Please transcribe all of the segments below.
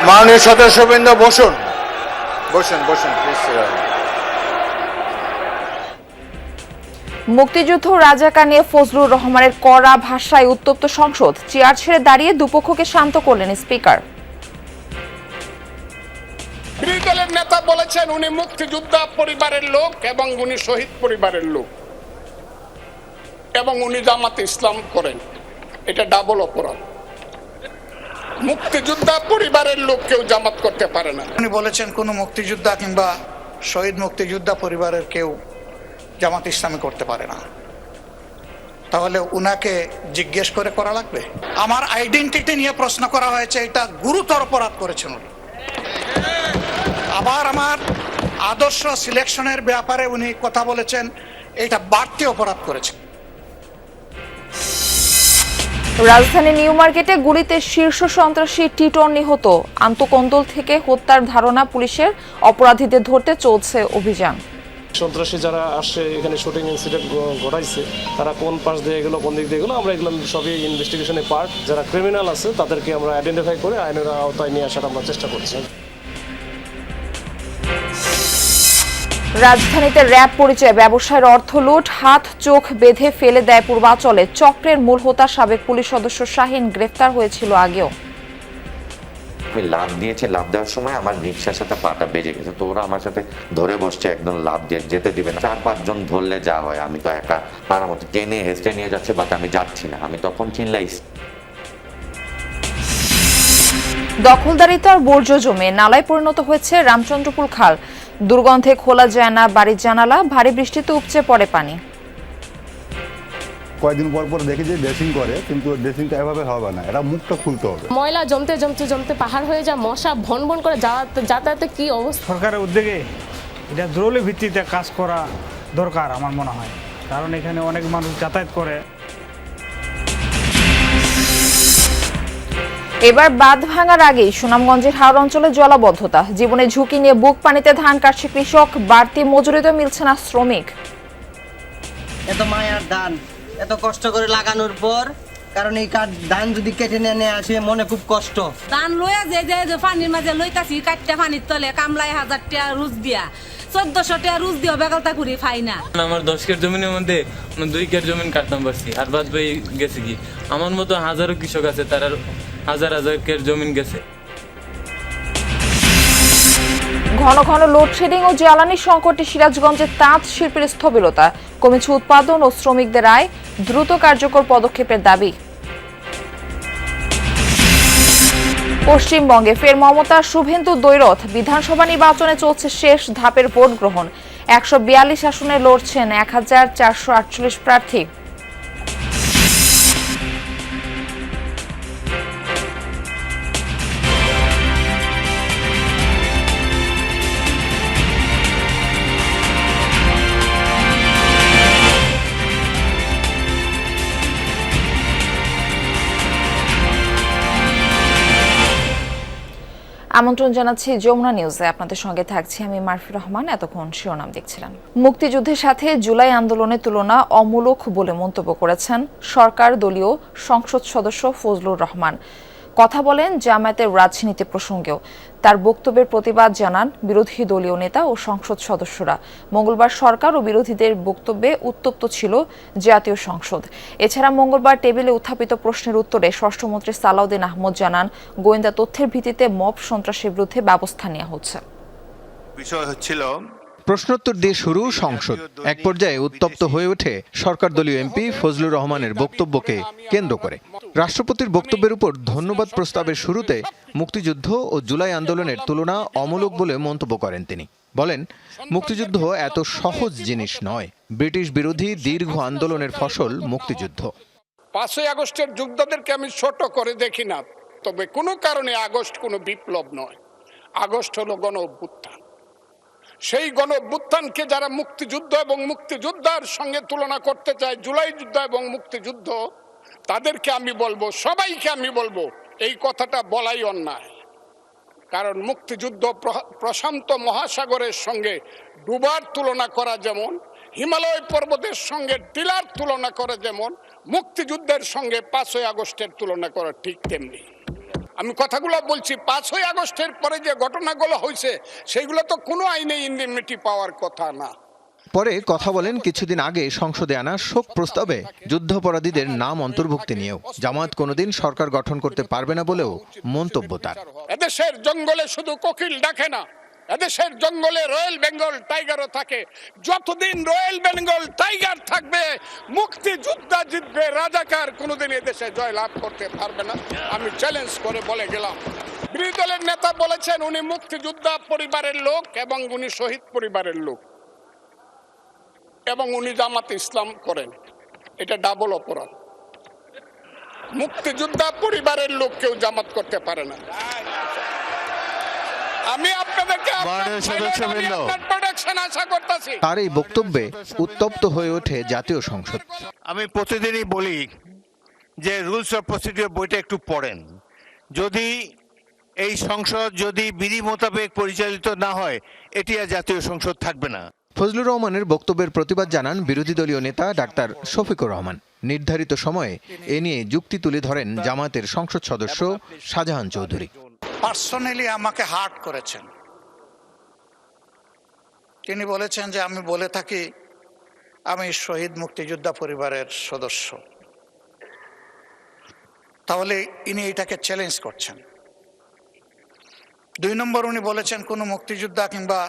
মাননীয় সদস্যবৃন্দ বসুন বসুন বসুন প্লিজ। মুক্তিযুদ্ধ রাজাকার নিয়ে ফজলুর রহমানের কড়া ভাষায় উত্তপ্ত সংসদ, চেয়ার ছেড়ে দাঁড়িয়ে দুপক্ষকে শান্ত করলেন স্পিকার। বিরোধী দলের নেতা বলেছেন উনি মুক্তিযোদ্ধা পরিবারের লোক এবং উনি শহীদ পরিবারের লোক এবং উনি জামাতে ইসলাম করেন। এটা ডাবল অপরাধ। মুক্তিযোদ্ধা পরিবারের লোক কেউ জামাত করতে পারে না। উনি বলেছেন কোন মুক্তিযোদ্ধা কিংবা শহীদ মুক্তিযোদ্ধা পরিবারের কেউ জামাত ইসলামী করতে পারে না। তাহলে উনাকে জিজ্ঞেস করে করা লাগবে? আমার আইডেন্টিটি নিয়ে প্রশ্ন করা হয়েছে, এটা গুরুতর অপরাধ করেছেন উনি। আবার আমার আদর্শ সিলেকশনের ব্যাপারে উনি কথা বলেছেন, এটা বাড়তি অপরাধ করেছেন। রাজধানী নিউ মার্কেটে গুলিতে শীর্ষ সন্ত্রাসী টিটন নিহত, আন্তঃকন্দল থেকে হত্যার ধারণা পুলিশের, অপরাধীদের ধরতে চলছে অভিযান। সন্ত্রাসী যারা আসছে এখানে শুটিং ইনসিডেন্ট ঘটাইছে তারা কোন পাশ দিয়ে গেলো, কোন দিক দিয়ে গেলো, আমরা এগুলো সবই ইনভেস্টিগেশনের পার্ট। যারা ক্রিমিনাল আছে তাদেরকে আমরা আইডেন্টিফাই করে আইনের আওতায় নিয়ে আসার আমরা চেষ্টা করছি। রাজধানীতে র্যাব পরিচয়ে ব্যবসায়ের অর্থ লুট, হাত চোখ বেঁধে ফেলে দেয় পূর্বাচলে। চক্রের মূল হোতা সাবেক পুলিশ সদস্য শাহিন গ্রেফতার হয়েছিল আগেও। আমি লাভ দিয়েছি, লাভ দেওয়ার সময় আমার রিক্সার সাথে পাটা বেজে গেছে, তো ওরা আমার সাথে ধরে বসছে, একদম লাভ দিয়ে যেতে দিবে না। 4-5 জন ধরলে যা হয়, আমি তো একা পারার মতো টেনে হেসটে নিয়ে যাচ্ছে, বাট আমি যাচ্ছি না। আমি তখন চিল্লাইছি। দখলদারিত্ব আর বর্জ্য জমে নালায় পরিণত হয়েছে রামচন্দ্রপুর খাল। দুর্গন্ধে খোলা যায় না বাড়ির জানালা, ভারী বৃষ্টিতে উপচে পড়ে পানি। কয়েকদিন পর পর দেখি যে ড্রেসিং করে, কিন্তু ড্রেসিংটা এভাবে হবে না, এটা মুখটা খুলতে হবে। ময়লা জমতে জমতে জমতে পাহাড় হয়ে যায়, মশা ভন ভন করে যাতায়াতে কি অবস্থা। সরকারের উদ্যোগে এটা জরুরি ভিত্তিতে কাজ করা দরকার আমার মনে হয়, কারণ এখানে অনেক মানুষ যাতায়াত করে। এবার বাঁধ ভাঙার আগেই সুনামগঞ্জের হাওড় অঞ্চলে জলাবদ্ধতা, জীবনের ঝুঁকি নিয়ে বুক পানিতে ধান কাটছে কৃষক, বাড়তি মজুরিতেও মিলছে না শ্রমিক। এত মায়ার ধান এত কষ্ট করে লাগানোর পর, কারণ এই ধান যদি কেটে নিয়ে আসে মনে খুব কষ্ট। ধান লইয়া যে পানির মাঝে লইতাছি, কাটতে পানির তলে কামলাই 1000 টাকা রুজ দিয়া, 1400 টাকা রুজ দিয়া বেগালতা করি পাই না। আমার 10 কের জমিনের মধ্যে 2 কের জমিন কাটতাম পারছি, আর বাদ বাই গেছে কি। আমার মতো হাজারো কৃষক আছে, তারা হাজার হাজার কের জমিন গেছে। ঘন ঘন লোডশেডিং ও জ্বালানি সংকটে সিরাজগঞ্জে তাঁত শিল্পের স্থবিরতা, কমেছে উৎপাদন ও শ্রমিকদের আয়, দ্রুত কার্যকর পদক্ষেপের দাবি। পশ্চিমবঙ্গে ফের মমতা শুভেন্দু দ্বৈরথ, বিধানসভা নির্বাচনে চলছে শেষ ধাপের ভোট গ্রহণ। 142 আসনে লড়ছেন 1448 প্রার্থী। আমন্ত্রণ জানাচ্ছি যমুনা নিউজে, আপনাদের সঙ্গে থাকছি আমি মারফি রহমান। এতক্ষণ শিরোনাম দেখছিলাম। মুক্তিযুদ্ধের সাথে জুলাই আন্দোলনের তুলনা অমূলক বলে মন্তব্য করেছেন সরকার দলীয় সংসদ সদস্য ফজলুর রহমান। কথা বলেন জামায়াতের রাজনীতি প্রসঙ্গেও। তার বক্তব্যের প্রতিবাদ জানান বিরোধী দলীয় নেতা ও সংসদ সদস্যরা। মঙ্গলবার সরকার ও বিরোধীদের বক্তব্যে উত্তপ্ত ছিল জাতীয় সংসদ। এছাড়া মঙ্গলবার টেবিলে উত্থাপিত প্রশ্নের উত্তরে স্বরাষ্ট্রমন্ত্রী সালাউদ্দিন আহমদ জানান, গোয়েন্দা তথ্যের ভিত্তিতে মব সন্ত্রাসের বিরুদ্ধে ব্যবস্থা নেওয়া হচ্ছে। বিষয় হচ্ছিল প্রশ্নোত্তর দিয়ে শুরু সংসদ। এক পর্যায়ে উত্তপ্ত হয়ে ওঠে সরকার দলীয় এমপি ফজলুর রহমানের বক্তব্যকে কেন্দ্র করে। রাষ্ট্রপতির বক্তব্যের উপর ধন্যবাদ প্রস্তাবের শুরুতে মুক্তিযুদ্ধ ও জুলাই আন্দোলনের তুলনা অমূলক বলে মন্তব্য করেন তিনি। বলেন, মুক্তিযুদ্ধ এত সহজ জিনিস নয়, ব্রিটিশ বিরোধী দীর্ঘ আন্দোলনের ফসল মুক্তিযুদ্ধ। 5ই আগস্টের যোদ্ধাদেরকে আমি ছোট করে দেখি না, তবে কোনো কারণে আগস্ট কোনো বিপ্লব নয়, আগস্ট হলো গণ অভ্যুত্থান। সেই গণ অভ্যুত্থানকে যারা মুক্তিযুদ্ধ এবং মুক্তিযোদ্ধার সঙ্গে তুলনা করতে চায়, জুলাই যুদ্ধ এবং মুক্তিযুদ্ধ, তাদেরকে আমি বলবো, সবাইকে আমি বলবো, এই কথাটা বলাই অন্যায়। কারণ মুক্তিযুদ্ধ প্রশান্ত মহাসাগরের সঙ্গে ডুবার তুলনা করা যেমন, হিমালয় পর্বতের সঙ্গে টিলার তুলনা করা যেমন, মুক্তিযুদ্ধের সঙ্গে 5ই আগস্টের তুলনা করা ঠিক তেমনি। আমি কথাগুলো বলছি 5ই আগস্টের পরে যে ঘটনাগুলো হয়েছে সেগুলো তো কোনো আইনে ইনডেমনিটি পাওয়ার কথা না। পরে কথা বলেন কিছুদিন আগে সংসদে আনা শোক প্রস্তাবে যুদ্ধাপরাধীদের নাম অন্তর্ভুক্তি নিয়েও। জামায়াত কোনোদিন সরকার গঠন করতে পারবে না বলেও মন্তব্য তার। এদেশের জঙ্গলে শুধু কোকিল ডাকে না, এদেশের জঙ্গলে রয়্যাল বেঙ্গল টাইগারও থাকে। যতদিন রয়্যাল বেঙ্গল টাইগার থাকবে মুক্তিযোদ্ধা জিতবে, রাজাকার কোনোদিন এদেশে জয় লাভ করতে পারবে না। আমি চ্যালেঞ্জ করে বলে গেলাম। বিরোধী দলের নেতা বলেছেন উনি মুক্তিযোদ্ধা পরিবারের লোক এবং উনি শহীদ পরিবারের লোক এবং উনি জামাতে ইসলাম করেন। এটা ডাবল অপরাধ। মুক্তিযোদ্ধা পরিবারের লোক কেউ জামাত করতে পারে না। আমি আপনাদেরকে প্রোটেকশন আশা করতেছি। তার এই বক্তব্যে উত্তপ্ত হয়ে ওঠে জাতীয় সংসদ। আমি প্রতিদিনই বলি যে রুলস অফ প্রসিডিওর বইটা একটু পড়েন। যদি এই সংসদ যদি বিধি মোতাবেক পরিচালিত না হয়, এটি আর জাতীয় সংসদ থাকবে না। ফজলুর রহমানের বক্তব্যের প্রতিবাদ জানান বিরোধী দলীয় নেতা ডাক্তার শফিকুর রহমান। নির্ধারিত সময়ে এ নিয়ে যুক্তি তুলে ধরেন জামায়াতের সংসদ সদস্য শাহজাহান চৌধুরী। পার্সোনালি আমাকে হার্ট করেছেন। তিনি বলেছেন যে আমি বলে থাকি আমি শহীদ মুক্তিযোদ্ধা পরিবারের সদস্য, তাহলে ইনি এটাকে চ্যালেঞ্জ করছেন। 2 নম্বর উনি বলেছেন কোনো মুক্তিযোদ্ধা কিংবা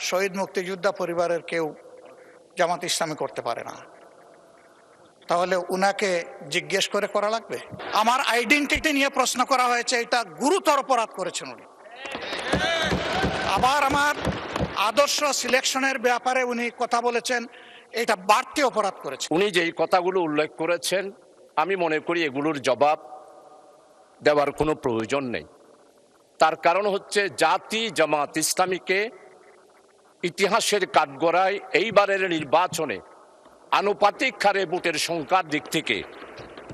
শহীদ মুক্তিযোদ্ধা পরিবারের কেউ জামাত ইসলামী করতে পারে না, তাহলে উনাকে জিজ্ঞেস করে করা লাগবে। আমার আইডেন্টিটি নিয়ে প্রশ্ন করা হয়েছে, এটা গুরুতর অপরাধ করেছেন উনি। আবার আমার আদর্শ সিলেকশনের ব্যাপারে উনি কথা বলেছেন, এটা বাড়তি অপরাধ করেছেন। উনি যেই কথাগুলো উল্লেখ করেছেন আমি মনে করি এগুলোর জবাব দেওয়ার কোনো প্রয়োজন নেই। তার কারণ হচ্ছে জাতি জামাত ইসলামীকে ইতিহাসের কাঠগড়ায় এইবারের নির্বাচনে আনুপাতিক হারে ভোটের সংখ্যার দিক থেকে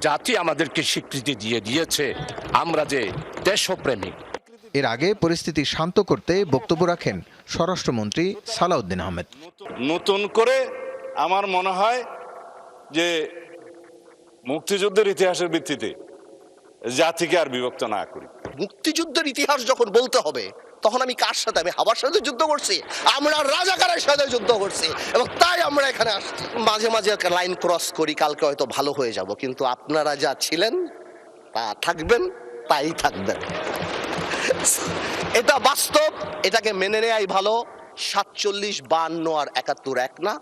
জাতি আমাদেরকে স্বীকৃতি দিয়েছে আমরা যে দেশপ্রেমিক। এর আগে পরিস্থিতি শান্ত করতে বক্তব্য রাখেন স্বরাষ্ট্রমন্ত্রী সালাউদ্দিন আহমেদ। নতুন করে আমার মনে হয় যে মুক্তিযুদ্ধের ইতিহাসের ভিত্তিতে জাতিকে আর বিভক্ত না করি। মুক্তিযুদ্ধের ইতিহাস যখন বলতে হবে তখন আমি কার সাথে? আমি হাবার সাথে যুদ্ধ করছি, আমরা রাজাকারের সাথে যুদ্ধ করছি, এবং তাই আমরা এখানে আসছি। মাঝে মাঝে লাইন ক্রস করি, কালকে হয়তো ভালো হয়ে যাব, কিন্তু আপনারা যা ছিলেন তা থাকবেন, তাই থাকবেন। এটা বাস্তব, এটাকে মেনে নেয়াই ভালো। 47, 52 আর 71 এক না।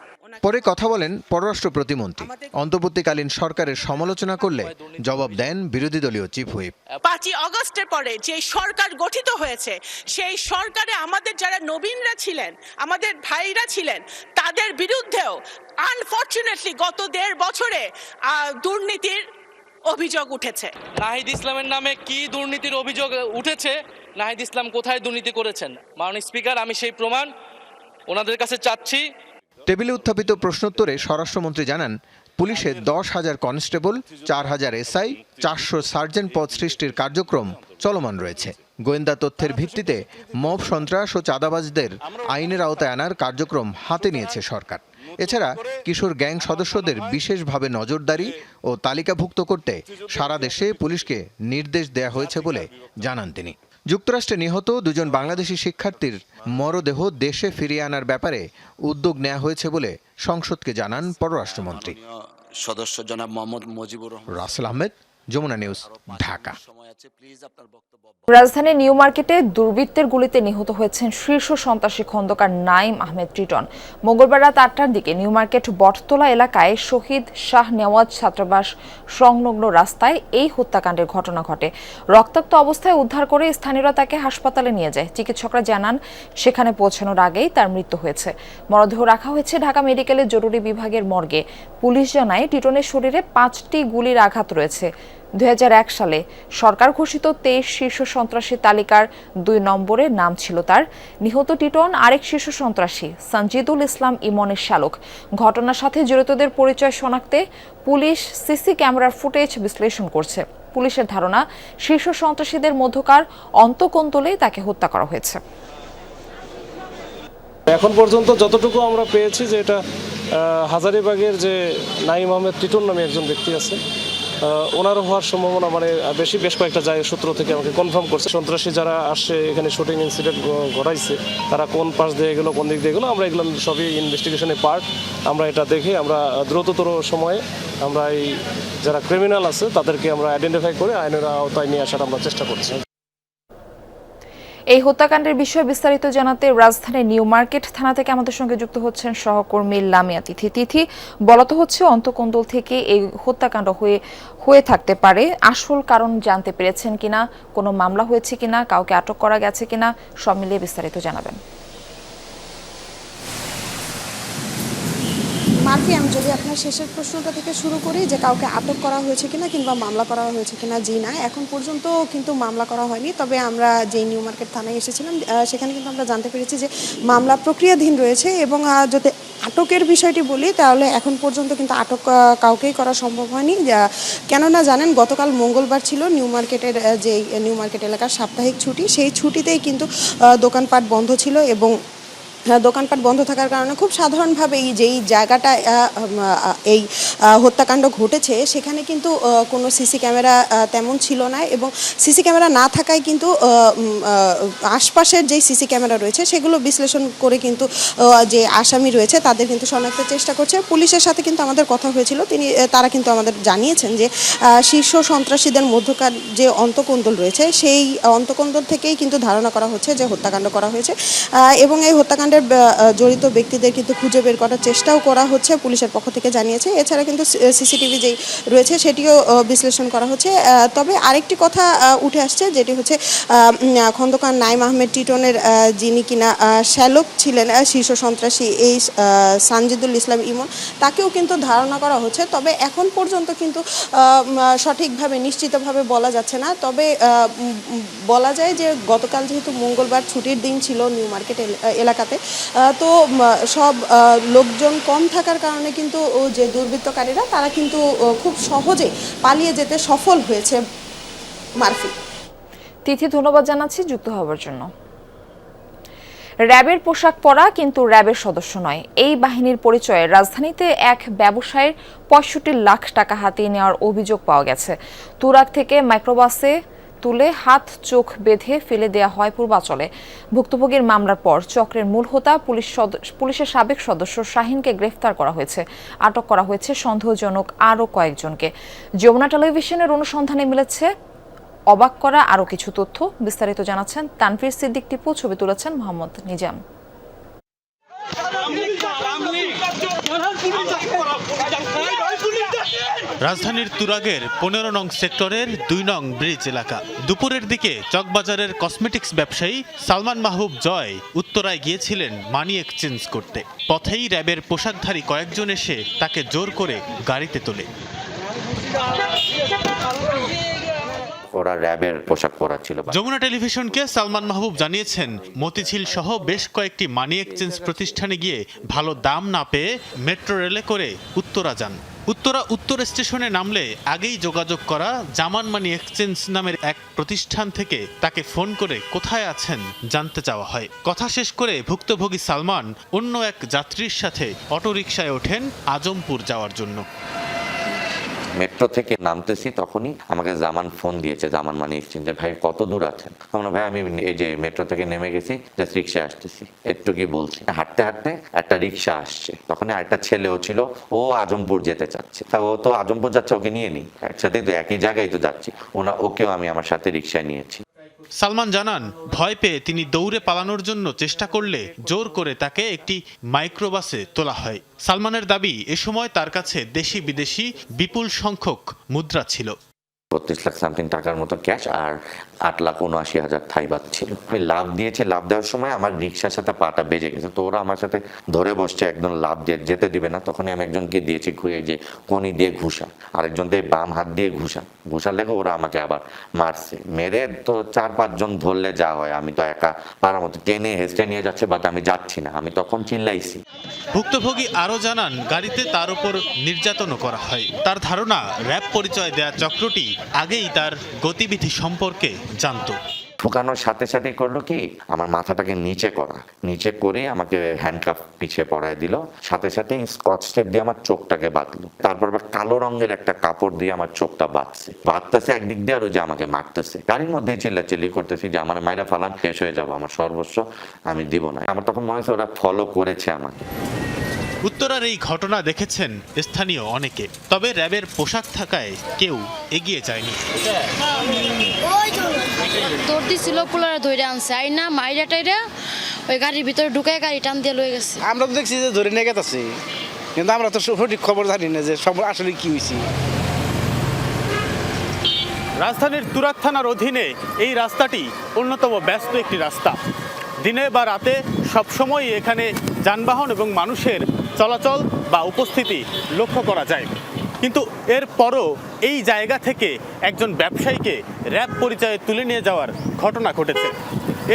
পরে কথা বলেন পররাষ্ট্র প্রতিমন্ত্রী। অন্তর্বর্তীকালীন সরকারের সমালোচনা করলে জবাব দেন বিরোধী দলীয় চিফ হুইপ। 5ই আগস্টের পরে যে সরকার গঠিত হয়েছে সেই সরকারে আমাদের যারা নবীনরা ছিলেন, আমাদের ভাইরা ছিলেন, তাদের বিরুদ্ধেও আনফরচুনেটলি গত 1.5 বছরে দুর্নীতির অভিযোগ উঠেছে। নাহিদ ইসলামের নামে কি দুর্নীতির অভিযোগ উঠেছে, নাহিদ ইসলাম কোথায় দুর্নীতি করেছেন? মাননীয় স্পিকার, আমি সেই প্রমাণ ওনাদের কাছে চাচ্ছি। টেবিলে উত্থাপিত প্রশ্নোত্তরে স্বরাষ্ট্রমন্ত্রী জানান পুলিশে 10,000 কনস্টেবল, 4,000 এসআই, 400 সার্জেন্ট পদ সৃষ্টির কার্যক্রম চলমান রয়েছে। গোয়েন্দা তথ্যের ভিত্তিতে মব সন্ত্রাস ও চাঁদাবাজদের আইনের আওতায় আনার কার্যক্রম হাতে নিয়েছে সরকার। এছাড়া কিশোর গ্যাং সদস্যদের বিশেষভাবে নজরদারি ও তালিকাভুক্ত করতে সারা দেশে পুলিশকে নির্দেশ দেয়া হয়েছে বলে জানান তিনি। যুক্তরাষ্ট্রে নিহত 2 জন বাংলাদেশি শিক্ষার্থীর মরদেহ দেশে ফিরিয়ে আনার ব্যাপারে উদ্যোগ নেওয়া হয়েছে বলে সংসদকে জানান পররাষ্ট্রমন্ত্রী। সদস্য জনাব মোহাম্মদ মুজিবুর রহমান। রাসেল আহমেদ, যমুনা নিউজ, ঢাকা। রাজধানীর নিউ মার্কেটে দুর্বৃত্তের গুলিতে নিহত হয়েছেন শীর্ষ সন্ত্রাসী খন্দকার নাঈম আহমেদ টিটন। মঙ্গলবার রাত 8টার দিকে নিউ মার্কেট বটতলা এলাকায় শহীদ শাহ নেওয়াজ ছাত্রাবাস সংলগ্ন রাস্তায় এই হত্যাকাণ্ডের ঘটনা ঘটে। রক্তাক্ত অবস্থায় উদ্ধার করে স্থানীয়রা তাকে হাসপাতালে নিয়ে যায়। চিকিৎসকরা জানান সেখানে পৌঁছানোর আগেই তার মৃত্যু হয়েছে। মরদেহ রাখা হয়েছে ঢাকা মেডিকেলের জরুরি বিভাগের মর্গে। পুলিশ জানায় টিটনের শরীরে 5টি গুলির আঘাত রয়েছে। 2001 সালে সরকার ঘোষিত 23 শীর্ষ সন্ত্রাসী তালিকার 2 নম্বরে নাম ছিল তার। নিহত টিটন আরেক শীর্ষ সন্ত্রাসী সঞ্জিদুল ইসলাম ইমনের শালক। ঘটনার সাথে জড়িতদের পরিচয় শনাক্তে পুলিশ সিসি ক্যামেরার ফুটেজ বিশ্লেষণ করছে। পুলিশের ধারণা শীর্ষ সন্ত্রাসীদের মধ্যকার অন্তঃকোন্দলেই তাকে হত্যা করা হয়েছে। এখন পর্যন্ত যতটুকু আমরা পেয়েছি যে এটা হাজারীবাগের যে নাঈম আহমেদ টিটন নামে একজন ব্যক্তি আছে, ওনারও হওয়ার সম্ভাবনা মানে বেশ কয়েকটা জায়গায় সূত্র থেকে আমাকে কনফার্ম করছে। সন্ত্রাসী যারা আসছে এখানে শুটিং ইনসিডেন্ট ঘটাইছে তারা কোন পাশ দিয়ে গেলো, কোন দিক দিয়ে গেলো, আমরা এগুলো সবই ইনভেস্টিগেশনের পার্ট। আমরা এটা দেখে আমরা দ্রুততর সময়ে আমরা এই যারা ক্রিমিনাল আছে তাদেরকে আমরা আইডেন্টিফাই করে আইনের আওতায় নিয়ে আসার আমরা চেষ্টা করছি। এই হত্যাকাণ্ডের বিষয়ে বিস্তারিত জানাতে রাজধানীর নিউ মার্কেট থানা থেকে আমাদের সঙ্গে যুক্ত হচ্ছেন সহকর্মী লামিয়া তিথি। বলতে হচ্ছে অন্তকোন্দল থেকে এই হত্যাকাণ্ড হয়ে থাকতে পারে। আসল কারণ জানতে পেরেছেন কিনা, কোনো মামলা হয়েছে কিনা, কাউকে আটক করা গেছে কিনা, সব মিলিয়ে বিস্তারিত জানাবেন। মার্ফি, আমি যদি আপনার শেষের প্রশ্নটা থেকে শুরু করি যে কাউকে আটক করা হয়েছে কিনা কিংবা মামলা করা হয়েছে কিনা, জি না, এখন পর্যন্ত কিন্তু মামলা করা হয়নি। তবে আমরা যে নিউ মার্কেট থানায় এসেছিলাম সেখানে কিন্তু আমরা জানতে পেরেছি যে মামলা প্রক্রিয়াধীন রয়েছে এবং যদি আটকের বিষয়টি বলি তাহলে এখন পর্যন্ত কিন্তু আটক কাউকেই করা সম্ভব হয়নি। কেননা জানেন গতকাল মঙ্গলবার ছিল নিউ মার্কেটের যে নিউ মার্কেট এলাকার সাপ্তাহিক ছুটি, সেই ছুটিতেই কিন্তু দোকানপাট বন্ধ ছিল এবং দোকানপাট বন্ধ থাকার কারণে খুব সাধারণভাবে যেই জায়গাটা এই হত্যাকাণ্ড ঘটেছে সেখানে কিন্তু কোনো সিসি ক্যামেরা তেমন ছিল না এবং সিসি ক্যামেরা না থাকায় কিন্তু আশপাশের যেই সিসি ক্যামেরা রয়েছে সেগুলো বিশ্লেষণ করে কিন্তু যে আসামি রয়েছে তাদের কিন্তু শনাক্তের চেষ্টা করছে। পুলিশের সাথে কিন্তু আমাদের কথা হয়েছিল, তারা কিন্তু আমাদের জানিয়েছেন যে শীর্ষ সন্ত্রাসীদের মধ্যকার যে অন্তকোন্দল রয়েছে সেই অন্তকোন্দল থেকেই কিন্তু ধারণা করা হচ্ছে যে হত্যাকাণ্ড করা হয়েছে এবং এই হত্যাকাণ্ড জড়িত ব্যক্তিদের কিন্তু খুঁজে বের করার চেষ্টাও করা হচ্ছে পুলিশের পক্ষ থেকে জানিয়েছে। এছাড়া কিন্তু সিসিটিভি যেই রয়েছে সেটিও বিশ্লেষণ করা হচ্ছে। তবে আরেকটি কথা উঠে আসছে যেটি হচ্ছে খন্দকার নাইম আহমেদ টিটনের যিনি কিনা শ্যালক ছিলেন শীর্ষ সন্ত্রাসী এই সানজিদুল ইসলাম ইমন, তাকেও কিন্তু ধারণা করা হচ্ছে। তবে এখন পর্যন্ত কিন্তু সঠিকভাবে নিশ্চিতভাবে বলা যাচ্ছে না। তবে বলা যায় যে গতকাল যেহেতু মঙ্গলবার ছুটির দিন ছিল নিউ মার্কেট এলাকাতে, তো সব লোকজন কম থাকার কারণে কিন্তু যে দুর্বৃত্তকারীরা তারা কিন্তু খুব সহজে পালিয়ে যেতে সফল হয়েছে। মারফি, তিথি, ধন্যবাদ জানাচ্ছি যুক্ত হওয়ার জন্য। র্যাবের পোশাক পরা কিন্তু র্যাবের সদস্য নয়, এই বাহিনীর পরিচয়ে রাজধানীতে এক ব্যবসায়ীর ৬৫ লাখ টাকা হাতিয়ে নেওয়ার অভিযোগ পাওয়া গেছে। তুরাগ থেকে মাইক্রোবাসে তুলে হাত চোখ বেঁধে ফেলে দেয়া হয় পূর্বাচলে। ভুক্তভোগীর মামলার পর চক্রের মূল হোতা পুলিশের সাবেক সদস্য শাহিনকে গ্রেফতার করা হয়েছে। আটক করা হয়েছে সন্দেহজনক আরও কয়েকজনকে। যমুনা টেলিভিশনের অনুসন্ধানে মিলেছে অবাক করা আরও কিছু তথ্য। বিস্তারিত জানাচ্ছেন তানভীর সিদ্দিক টিপু, ছবি তুলেছেন মোহাম্মদ নিজাম। রাজধানীর তুরাগের ১৫ নং সেক্টরের ২ নং ব্রিজ এলাকা। দুপুরের দিকে চকবাজারের কসমেটিক্স ব্যবসায়ী সালমান মাহবুব জয় উত্তরায় গিয়েছিলেন মানি এক্সচেঞ্জ করতে। পথেই র্যাবের পোশাকধারী কয়েকজন এসে তাকে জোর করে গাড়িতে তোলে। ওরা র্যাবের পোশাক পরা ছিল। যমুনা টেলিভিশনকে সালমান মাহবুব জানিয়েছেন মতিঝিল সহ বেশ কয়েকটি মানি এক্সচেঞ্জ প্রতিষ্ঠানে গিয়ে ভালো দাম না পেয়ে মেট্রো রেলে করে উত্তরা যান। উত্তর স্টেশনে নামলে আগেই যোগাযোগ করা জামান মানি এক্সচেঞ্জ নামের এক প্রতিষ্ঠান থেকে তাকে ফোন করে কোথায় আছেন জানতে চাওয়া হয়। কথা শেষ করে ভুক্তভোগী সালমান অন্য এক যাত্রীর সাথে অটোরিকশায় ওঠেন আজমপুর যাওয়ার জন্য। মেট্রো থেকে নামতেছি তখনই আমাকে জামান ফোন দিয়েছে, জামান মানি এক্সচেঞ্জে, ভাই কত দূর আছেন? আমরা ভাই আমি এই যে মেট্রো থেকে নেমে গেছি, জাস্ট রিক্সা আসতেছি, একটু কি বলছি। হাঁটতে হাঁটতে একটা রিক্সা আসছে, তখন একটা ছেলেও ছিল, ও আজমপুর যেতে চাচ্ছে। তা ও তো আজমপুর যাচ্ছে, ওকে নিয়ে নিই, একসাথে তো একই জায়গায় তো যাচ্ছি। ওকেও আমি আমার সাথে রিক্সায় নিয়েছি। সালমান জানান ভয় পেয়ে তিনি দৌড়ে পালানোর জন্য চেষ্টা করলে জোর করে তাকে একটি মাইক্রোবাসে তোলা হয়। সালমানের দাবি এ সময় তার কাছে দেশি বিদেশি বিপুল সংখ্যক মুদ্রা ছিল। ৩২ লাখ সামথিং টাকার মতো ক্যাশ আর ৮,৭৯,০০০ থাই বাদ ছিল। আমি লাভ দিয়েছি, লাভ দেওয়ার সময় আমার রিক্সার সাথে পাটা বেজে গেছে, তো ওরা আমার সাথে ধরে বসছে, একদম লাভ দিয়ে যেতে দিবে না। তখনই আমি একজনকে দিয়েছি ঘুরে যে কনি দিয়ে ঘুষা, আরেকজন দিয়ে বাম হাত দিয়ে ঘুষা লেগে ওরা আমাকে আবার মারছে। মেরে তো ৪-৫ জন ধরলে যা হয়, আমি তো একা পারার মতো টেনে হেসটে নিয়ে যাচ্ছে, বাট আমি যাচ্ছি না, আমি তখন চিল্লাইছি। ভুক্তভোগী আরও জানান গাড়িতে তার উপর নির্যাতনও করা হয়। তার ধারণা র্যাব পরিচয় দেয়া চক্রটি আগেই তার গতিবিধি সম্পর্কে জানত। ঠোকানোর সাথে সাথে করলো কি আমার মাথাটাকে নিচে করে আমাকে হ্যান্ডকাফ পিছিয়ে পরায় দিল, সাথে সাথে স্কচ টেপ দিয়ে আমার চোখটাকে বাঁধলো, তারপর আবার কালো রঙের একটা কাপড় দিয়ে আমার চোখটা বাঁধতেছে একদিক দিয়ে, আর ওই যে আমাকে মারতেছে, গাড়ির মধ্যে চিল্লাচিল্লি করতেছি যে আমার মাইরা ফালান, শেষ হয়ে যাবো, আমার সর্বস্ব আমি দিব না। আমার তখন মনে হচ্ছে ওরা ফলো করেছে আমাকে। উত্তরার এই ঘটনা দেখেছেন স্থানীয় অনেকে, তবে র্যাবের পোশাক থাকায় কেউ এগিয়ে যায়নি। তোর দিছিল পোলারে ধরে আনছে আইনা মাইরা টাইরা ওই গাড়ির ভিতরে ঢুকায় গাড়ি টান দিয়ে লয়ে গেছে। আমরা তো দেখছি যে ধরে নিয়ে গেছে, কিন্তু আমরা তো সঠিক খবর জানি না যে সব আসলে কি হয়েছে। রাজধানীর তুরাগ থানার অধীনে এই রাস্তাটি অন্যতম ব্যস্ত একটি রাস্তা। দিনে বা রাতে সবসময় এখানে যানবাহন এবং মানুষের চলাচল বা উপস্থিতি লক্ষ্য করা যায়, কিন্তু এরপরও এই জায়গা থেকে একজন ব্যবসায়ীকে র্যাব পরিচয়ে তুলে নিয়ে যাওয়ার ঘটনা ঘটেছে।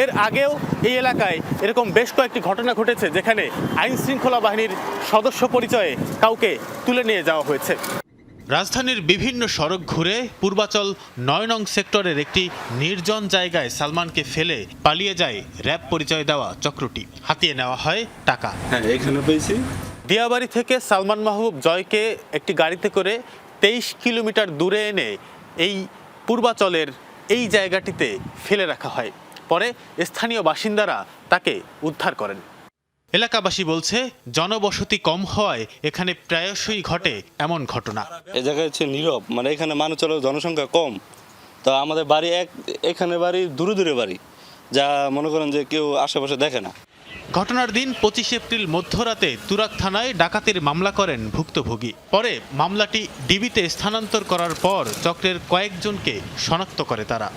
এর আগেও এই এলাকায় এরকম বেশ কয়েকটি ঘটনা ঘটেছে যেখানে আইন শৃঙ্খলা বাহিনীর সদস্য পরিচয়ে কাউকে তুলে নিয়ে যাওয়া হয়েছে। রাজধানীর বিভিন্ন সড়ক ঘুরে পূর্বাচল ৯ নং সেক্টরের একটি নির্জন জায়গায় সালমানকে ফেলে পালিয়ে যায় র্যাব পরিচয় দেওয়া চক্রটি। হাতিয়ে নেওয়া হয় টাকা। এখানে পেয়েছি। দিয়াবাড়ি থেকে সালমান মাহবুব জয়কে একটি গাড়িতে করে 23 কিলোমিটার দূরে এনে এই পূর্বাচলের এই জায়গাটিতে ফেলে রাখা হয়। পরে স্থানীয় বাসিন্দারা তাকে উদ্ধার করেন। এলাকাবাসী বলছে জনবসতি কম হওয়ায় এখানে প্রায়শই ঘটে এমন ঘটনা। এই জায়গায় হচ্ছে নীরব, মানে এখানে মানুষ চলো জনসংখ্যা কম, তো আমাদের বাড়ি এখানে বাড়ি দূরে দূরে বাড়ি, যা মনে করেন যে কেউ আশেপাশে দেখে না। ঘটনার দিন 25 এপ্রিল মধ্যরাতে তুরাগ থানায় ডাকাতির মামলা করেন ভুক্তভোগী। পরে মামলাটি ডিবিতে স্থানান্তর করার পর চক্রের কয়েকজনকে শনাক্ত করে তারা।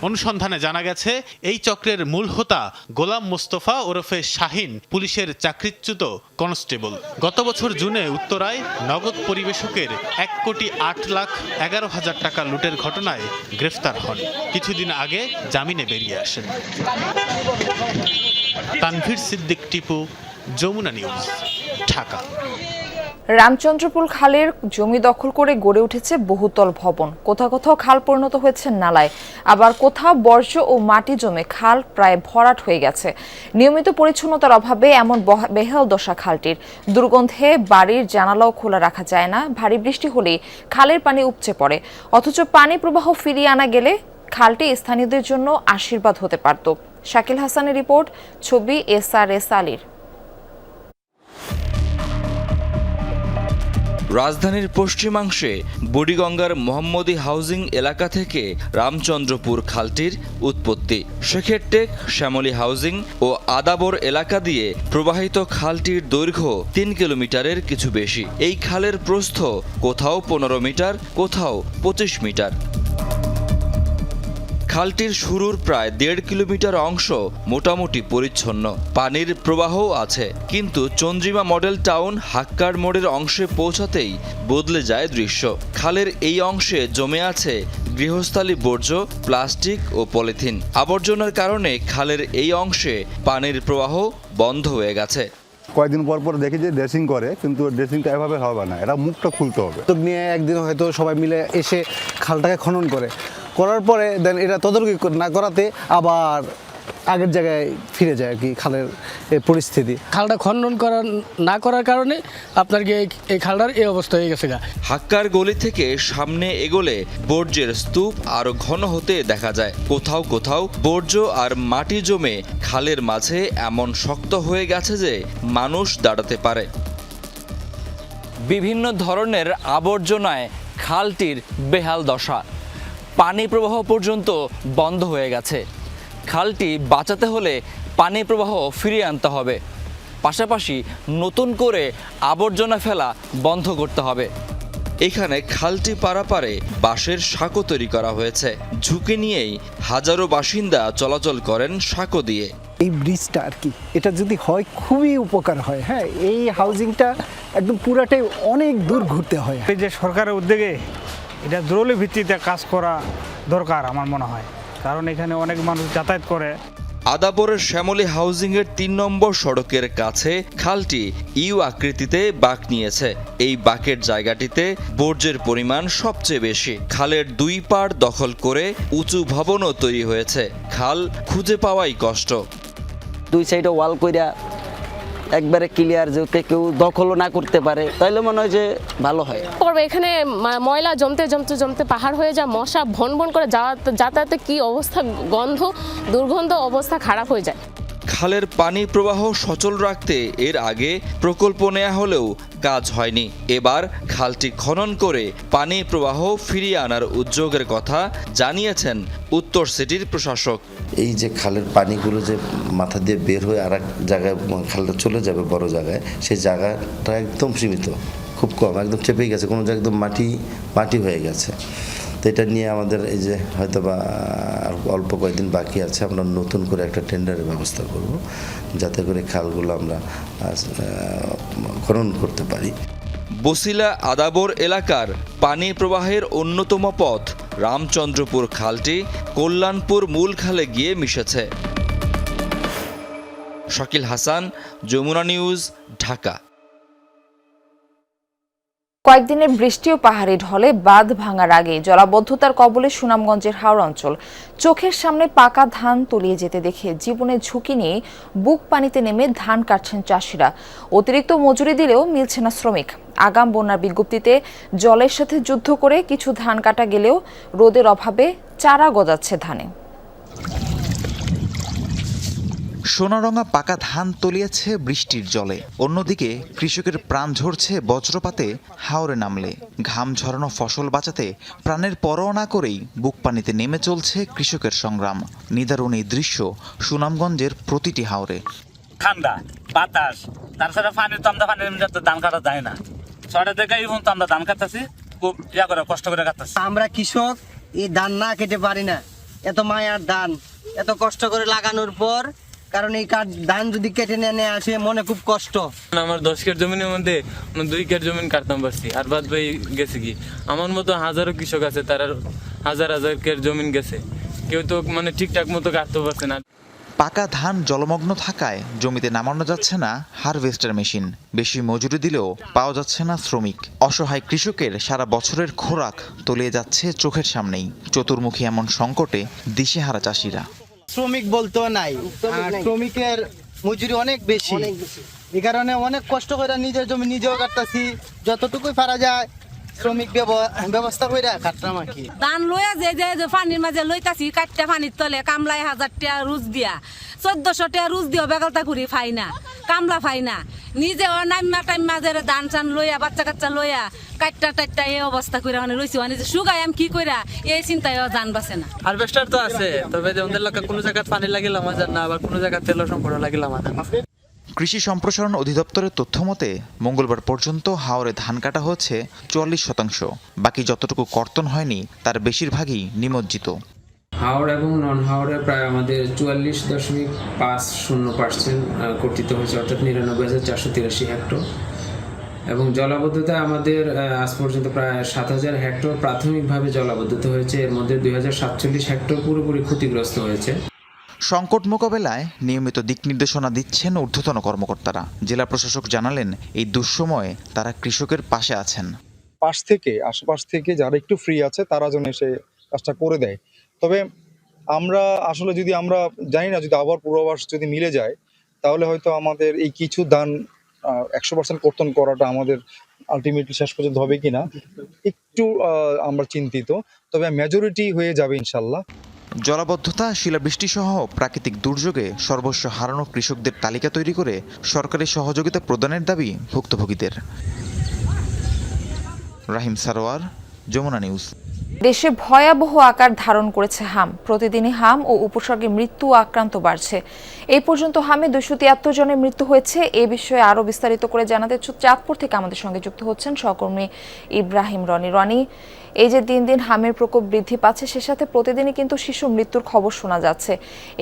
অনুসন্ধানে জানা গেছে এই চক্রের মূল হোতা গোলাম মোস্তফা ওরফে শাহিন পুলিশের চাকরিচ্যুত কনস্টেবল। গত বছর জুনে উত্তরায় নগদ পরিবেশকের 1,08,11,000 টাকা লুটের ঘটনায় গ্রেফতার হন। কিছুদিন আগে জামিনে বেরিয়ে আসেন। তানভীর সিদ্দিক টিপু, যমুনা নিউজ, ঢাকা। রামচন্দ্রপুর খালের জমি দখল করে গড়ে উঠেছে বহুতল ভবন। কোথাও কোথাও খাল পরিণত হয়েছে নালায়, আবার কোথাও বর্জ্য ও মাটি জমে খাল প্রায় ভরাট হয়ে গেছে। নিয়মিত পরিচ্ছন্নতার অভাবে এমন বেহাল দশা খালটির। দুর্গন্ধে বাড়ির জানালাও খোলা রাখা যায় না। ভারী বৃষ্টি হলেই খালের পানি উপচে পড়ে, অথচ পানি প্রবাহ ফিরিয়ে আনা গেলে খালটি স্থানীয়দের জন্য আশীর্বাদ হতে পারত। শাকিল হাসানের রিপোর্ট, ছবি SRS আলীর। রাজধানীর পশ্চিমাংশে বুড়িগঙ্গার মোহাম্মদী হাউজিং এলাকা থেকে রামচন্দ্রপুর খালটির উৎপত্তি। শেখের টেক, শ্যামলী হাউজিং ও আদাবর এলাকা দিয়ে প্রবাহিত খালটির দৈর্ঘ্য 3 কিলোমিটারের কিছু বেশি। এই খালের প্রস্থ কোথাও 15 মিটার, কোথাও 25 মিটার। খালটির শুরুর প্রায় 1.5 কিলোমিটার অংশ মোটামুটি পরিচ্ছন্ন, পানির প্রবাহও আছে, কিন্তু চন্দ্রিমা মডেল টাউন হাক্কার মোড়ের অংশে পৌঁছাতেই বদলে যায় দৃশ্য। খালের এই অংশে জমে আছে গৃহস্থালী বর্জ্য, প্লাস্টিক ও পলিথিন। আবর্জনার কারণে খালের এই অংশে পানির প্রবাহ বন্ধ হয়ে গেছে। কয়েকদিন পর পর দেখি যে ড্রেসিং করে, কিন্তু ড্রেসিংটা এভাবে হবে না, এটা মুখটা খুলতে হবে। তো নিয়ে একদিন হয়তো সবাই মিলে এসে খালটাকে খনন করার পরে দেন এটা তদারকি না করাতে আবার আগের জায়গায় ফিরে যায় আর কি খালের পরিস্থিতি। খালটা খনন না করার কারণে আপনার এই খালটার এই অবস্থা হয়ে গেছে। হাক্কার গলি থেকে সামনে এগোলে বর্জ্যের স্তূপ আরো ঘন হতে দেখা যায়। কোথাও কোথাও বর্জ্য আর মাটি জমে খালের মাঝে এমন শক্ত হয়ে গেছে যে মানুষ দাঁড়াতে পারে। বিভিন্ন ধরনের আবর্জনায় খালটির বেহাল দশা, পানি প্রবাহ পর্যন্ত বন্ধ হয়ে গেছে। খালটি বাঁচাতে হলে পানি প্রবাহ ফিরিয়ে আনতে হবে, পাশাপাশি নতুন করে আবর্জনা ফেলা বন্ধ করতে হবে। এখানে খালটি পারাপারে বাঁশের সাঁকো তৈরি করা হয়েছে। ঝুঁকি নিয়েই হাজারো বাসিন্দা চলাচল করেন সাঁকো দিয়ে। এই ব্রিজটা আর কি, এটা যদি হয় খুবই উপকার হয়। হ্যাঁ, এই হাউজিংটা একদম পুরাটাই অনেক দূর ঘুরতে হয়। এই যে সরকারের উদ্যোগে এটা জরুরি ভিত্তিতে কাজ করা দরকার আমার মনে হয়, কারণ এখানে অনেক মানুষ যাতায়াত করে। আদাবরের শ্যামলী হাউজিংয়ের ৩ নম্বর সড়কের কাছে খালটি ইউ আকৃতিতে বাঁক নিয়েছে। এই বাঁকের জায়গাটিতে বর্জ্যের পরিমাণ সবচেয়ে বেশি। খালের 2 পাড় দখল করে উঁচু ভবনও তৈরি হয়েছে। খাল খুঁজে পাওয়াই কষ্ট। 2 সাইডে ওয়াল কইরা একবারে ক্লিয়ার, যে কেউ দখলও না করতে পারে, তাইলে মনে হয় যে ভালো হয়। এখানে ময়লা জমতে পাহাড় হয়ে যায়, মশা ভন ভন করে যাতায়াতে কি অবস্থা, দুর্গন্ধ অবস্থা খারাপ হয়ে যায়। খালের পানি প্রবাহ সচল রাখতে এর আগে প্রকল্প নেওয়া হলেও কাজ হয়নি। এবার খালটি খনন করে পানি প্রবাহ ফিরিয়ে আনার উদ্যোগের কথা জানিয়েছেন উত্তর সিটির প্রশাসক। এই যে খালের পানিগুলো যে মাথা দিয়ে বের হয়ে আর এক জায়গায় খালটা চলে যাবে বড় জায়গায়, সেই জায়গাটা একদম সীমিত, খুব কম, একদম চেপে গেছে, কোনো জায়গায় একদম মাটি হয়ে গেছে। তো এটা নিয়ে আমাদের এই যে হয়তো বা অল্প কয়েকদিন বাকি আছে, আমরা নতুন করে একটা টেন্ডারের ব্যবস্থা করব, যাতে করে খালগুলো আমরা খনন করতে পারি। বসিলা আদাবর এলাকার পানি প্রবাহের অন্যতম পথ রামচন্দ্রপুর খালটি কল্যাণপুর মূল খালে গিয়ে মিশেছে। শাকিল হাসান, যমুনা নিউজ, ঢাকা। কয়েকদিনের বৃষ্টি ও পাহাড়ি ঢলে বাঁধ ভাঙার আগে জলাবদ্ধতার কবলে সুনামগঞ্জের হাওড় অঞ্চল। চোখের সামনে পাকা ধান তলিয়ে যেতে দেখে জীবনের ঝুঁকি নিয়ে বুক পানিতে নেমে ধান কাটছেন চাষিরা। অতিরিক্ত মজুরি দিলেও মিলছে না শ্রমিক। আগাম বন্যার বিজ্ঞপ্তিতে জলের সাথে যুদ্ধ করে কিছু ধান কাটা গেলেও রোদের অভাবে চারা গজাচ্ছে ধানে। সোনারঙা পাকা ধান তলিয়েছে বৃষ্টির জলে। অন্যদিকে কৃষকের প্রাণ ঝরছে বজ্রপাতে হাওরে নামলে। ঘাম ঝরানো ফসল বাঁচাতে প্রাণের পরোয়া না করেই বুক পানিতে নেমে চলছে কৃষকের সংগ্রাম। নিদারুণ এই দৃশ্য সুনামগঞ্জের প্রতিটি হাওরে। ঠান্ডা বাতাস, তাছাড়া পানির তো আমরা ধান কাটা যায় না। 6টা থেকে এখন তো আমরা ধান কাটতেছি, খুব করে কষ্ট করে কাটতেছি। আমরা কৃষক, এই ধান না কেটে পারি না। এত মায়ার ধান এত কষ্ট করে লাগানোর পর, কারণ এই ধান যদি কেটে নিয়ে আসে মনে খুব কষ্ট। আমার 10 কের জমিনের মধ্যে 2 কের জমিন কাটতাম পারছি, আর বাদ বাই গেছে কি। আমার মতো হাজারো কৃষক আছে, তারা হাজার কের জমিন গেছে, কেউ তো ঠিকঠাক মতো কাটতে পারছে না। পাকা ধান জলমগ্ন থাকায় জমিতে নামানো যাচ্ছে না হারভেস্টার মেশিন। বেশি মজুরি দিলেও পাওয়া যাচ্ছে না শ্রমিক। অসহায় কৃষকের সারা বছরের খোরাক তলিয়ে যাচ্ছে চোখের সামনেই। চতুর্মুখী এমন সংকটে দিশেহারা চাষিরা। শ্রমিক বলতেও নাই, শ্রমিকের মজুরি অনেক বেশি। এই কারণে অনেক কষ্ট করে নিজের জমি নিজেও কাটতেছি, যতটুকুই পারা যায় শ্রমিক ব্যবস্থা করে কাটতাম আর কি। ধান লইয়া যে পানির মাঝে লইতাছি, কাটটা পানির তলে কামলায় 1000 টাকা রুজ দিয়া, 1400 টাকা রুজ দিয়া বেগালতা করি ফাই না, কামলা ফাই না। নিজে নাইমা টাইম মাঝে ধান চান লইয়া বাচ্চা কাচ্চা লইয়া কাটটা এই অবস্থা করে রয়েছি। যে সুগাই আমি কি কইরা এই চিন্তায় জান বাসে না। হারভেস্টার তো আছে, তবে আমাদের এলাকা কোনো জায়গায় পানি লাগিলাম না, আবার কোনো জায়গায় তেল সম্পর্ক লাগিলাম না। কৃষি সম্প্রসারণ অধিদপ্তরের তথ্য মতে মঙ্গলবার পর্যন্ত হাওরে ধান কাটা হচ্ছে 44%। বাকি যতটুকু কর্তন হয়নি তার বেশিরভাগই নিমজ্জিত। হাওড় এবং নন হাওড়ে প্রায় আমাদের 44.50% কর্তৃত হয়েছে, অর্থাৎ 99,483 হেক্টর। এবং জলাবদ্ধতা আমাদের আজ পর্যন্ত প্রায় 7,000 হেক্টর প্রাথমিকভাবে জলাবদ্ধতা হয়েছে। এর মধ্যে 2,047 হেক্টর পুরোপুরি ক্ষতিগ্রস্ত হয়েছে। সংকট মোকাবেলায় নিয়মিত দিক নির্দেশনা দিচ্ছেন ঊর্ধ্বতন কর্মকর্তারা। জেলা প্রশাসক জানালেন, এই দুঃসময়ে তারা কৃষকের পাশে আছেন। আশেপাশ থেকে যারা একটু ফ্রি আছে তারা যেন এসে কাজটা করে দেয়। তবে আমরা আসলে যদি আমরা জানি না, যদি আবার পূর্বাভাস যদি মিলে যায়, তাহলে হয়তো আমাদের এই কিছু ধান 100% কর্তন করাটা আমাদের আলটিমেটলি শেষ পর্যন্ত হবে কিনা একটু আমরা চিন্তিত। তবে মেজরিটি হয়ে যাবে ইনশাল্লাহ। জলাবদ্ধতা, শিলাবৃষ্টি সহ প্রাকৃতিক দুর্যোগে সর্বস্ব হারানো কৃষকদের তালিকা তৈরি করে সরকারি সহযোগিতা প্রদানের দাবি ভুক্তভোগীদের। রাহিম সারোয়ার, যমুনা নিউজ। দেশে ভয়াবহ আকার ধারণ করেছে হাম। প্রতিদিনই হাম ও উপসর্গে মৃত্যু আক্রান্ত বাড়ছে। এই পর্যন্ত হামে 273 জনের মৃত্যু হয়েছে। এ বিষয়ে আরো বিস্তারিত করে জানাতে চাঁদপুর থেকে আমাদের সঙ্গে যুক্ত হচ্ছেন সহকর্মী ইব্রাহিম রনি। এই যে দিন দিন হামের প্রকোপ বৃদ্ধি পাচ্ছে, সে সাথে প্রতিদিনই কিন্তু শিশু মৃত্যুর খবর শোনা যাচ্ছে।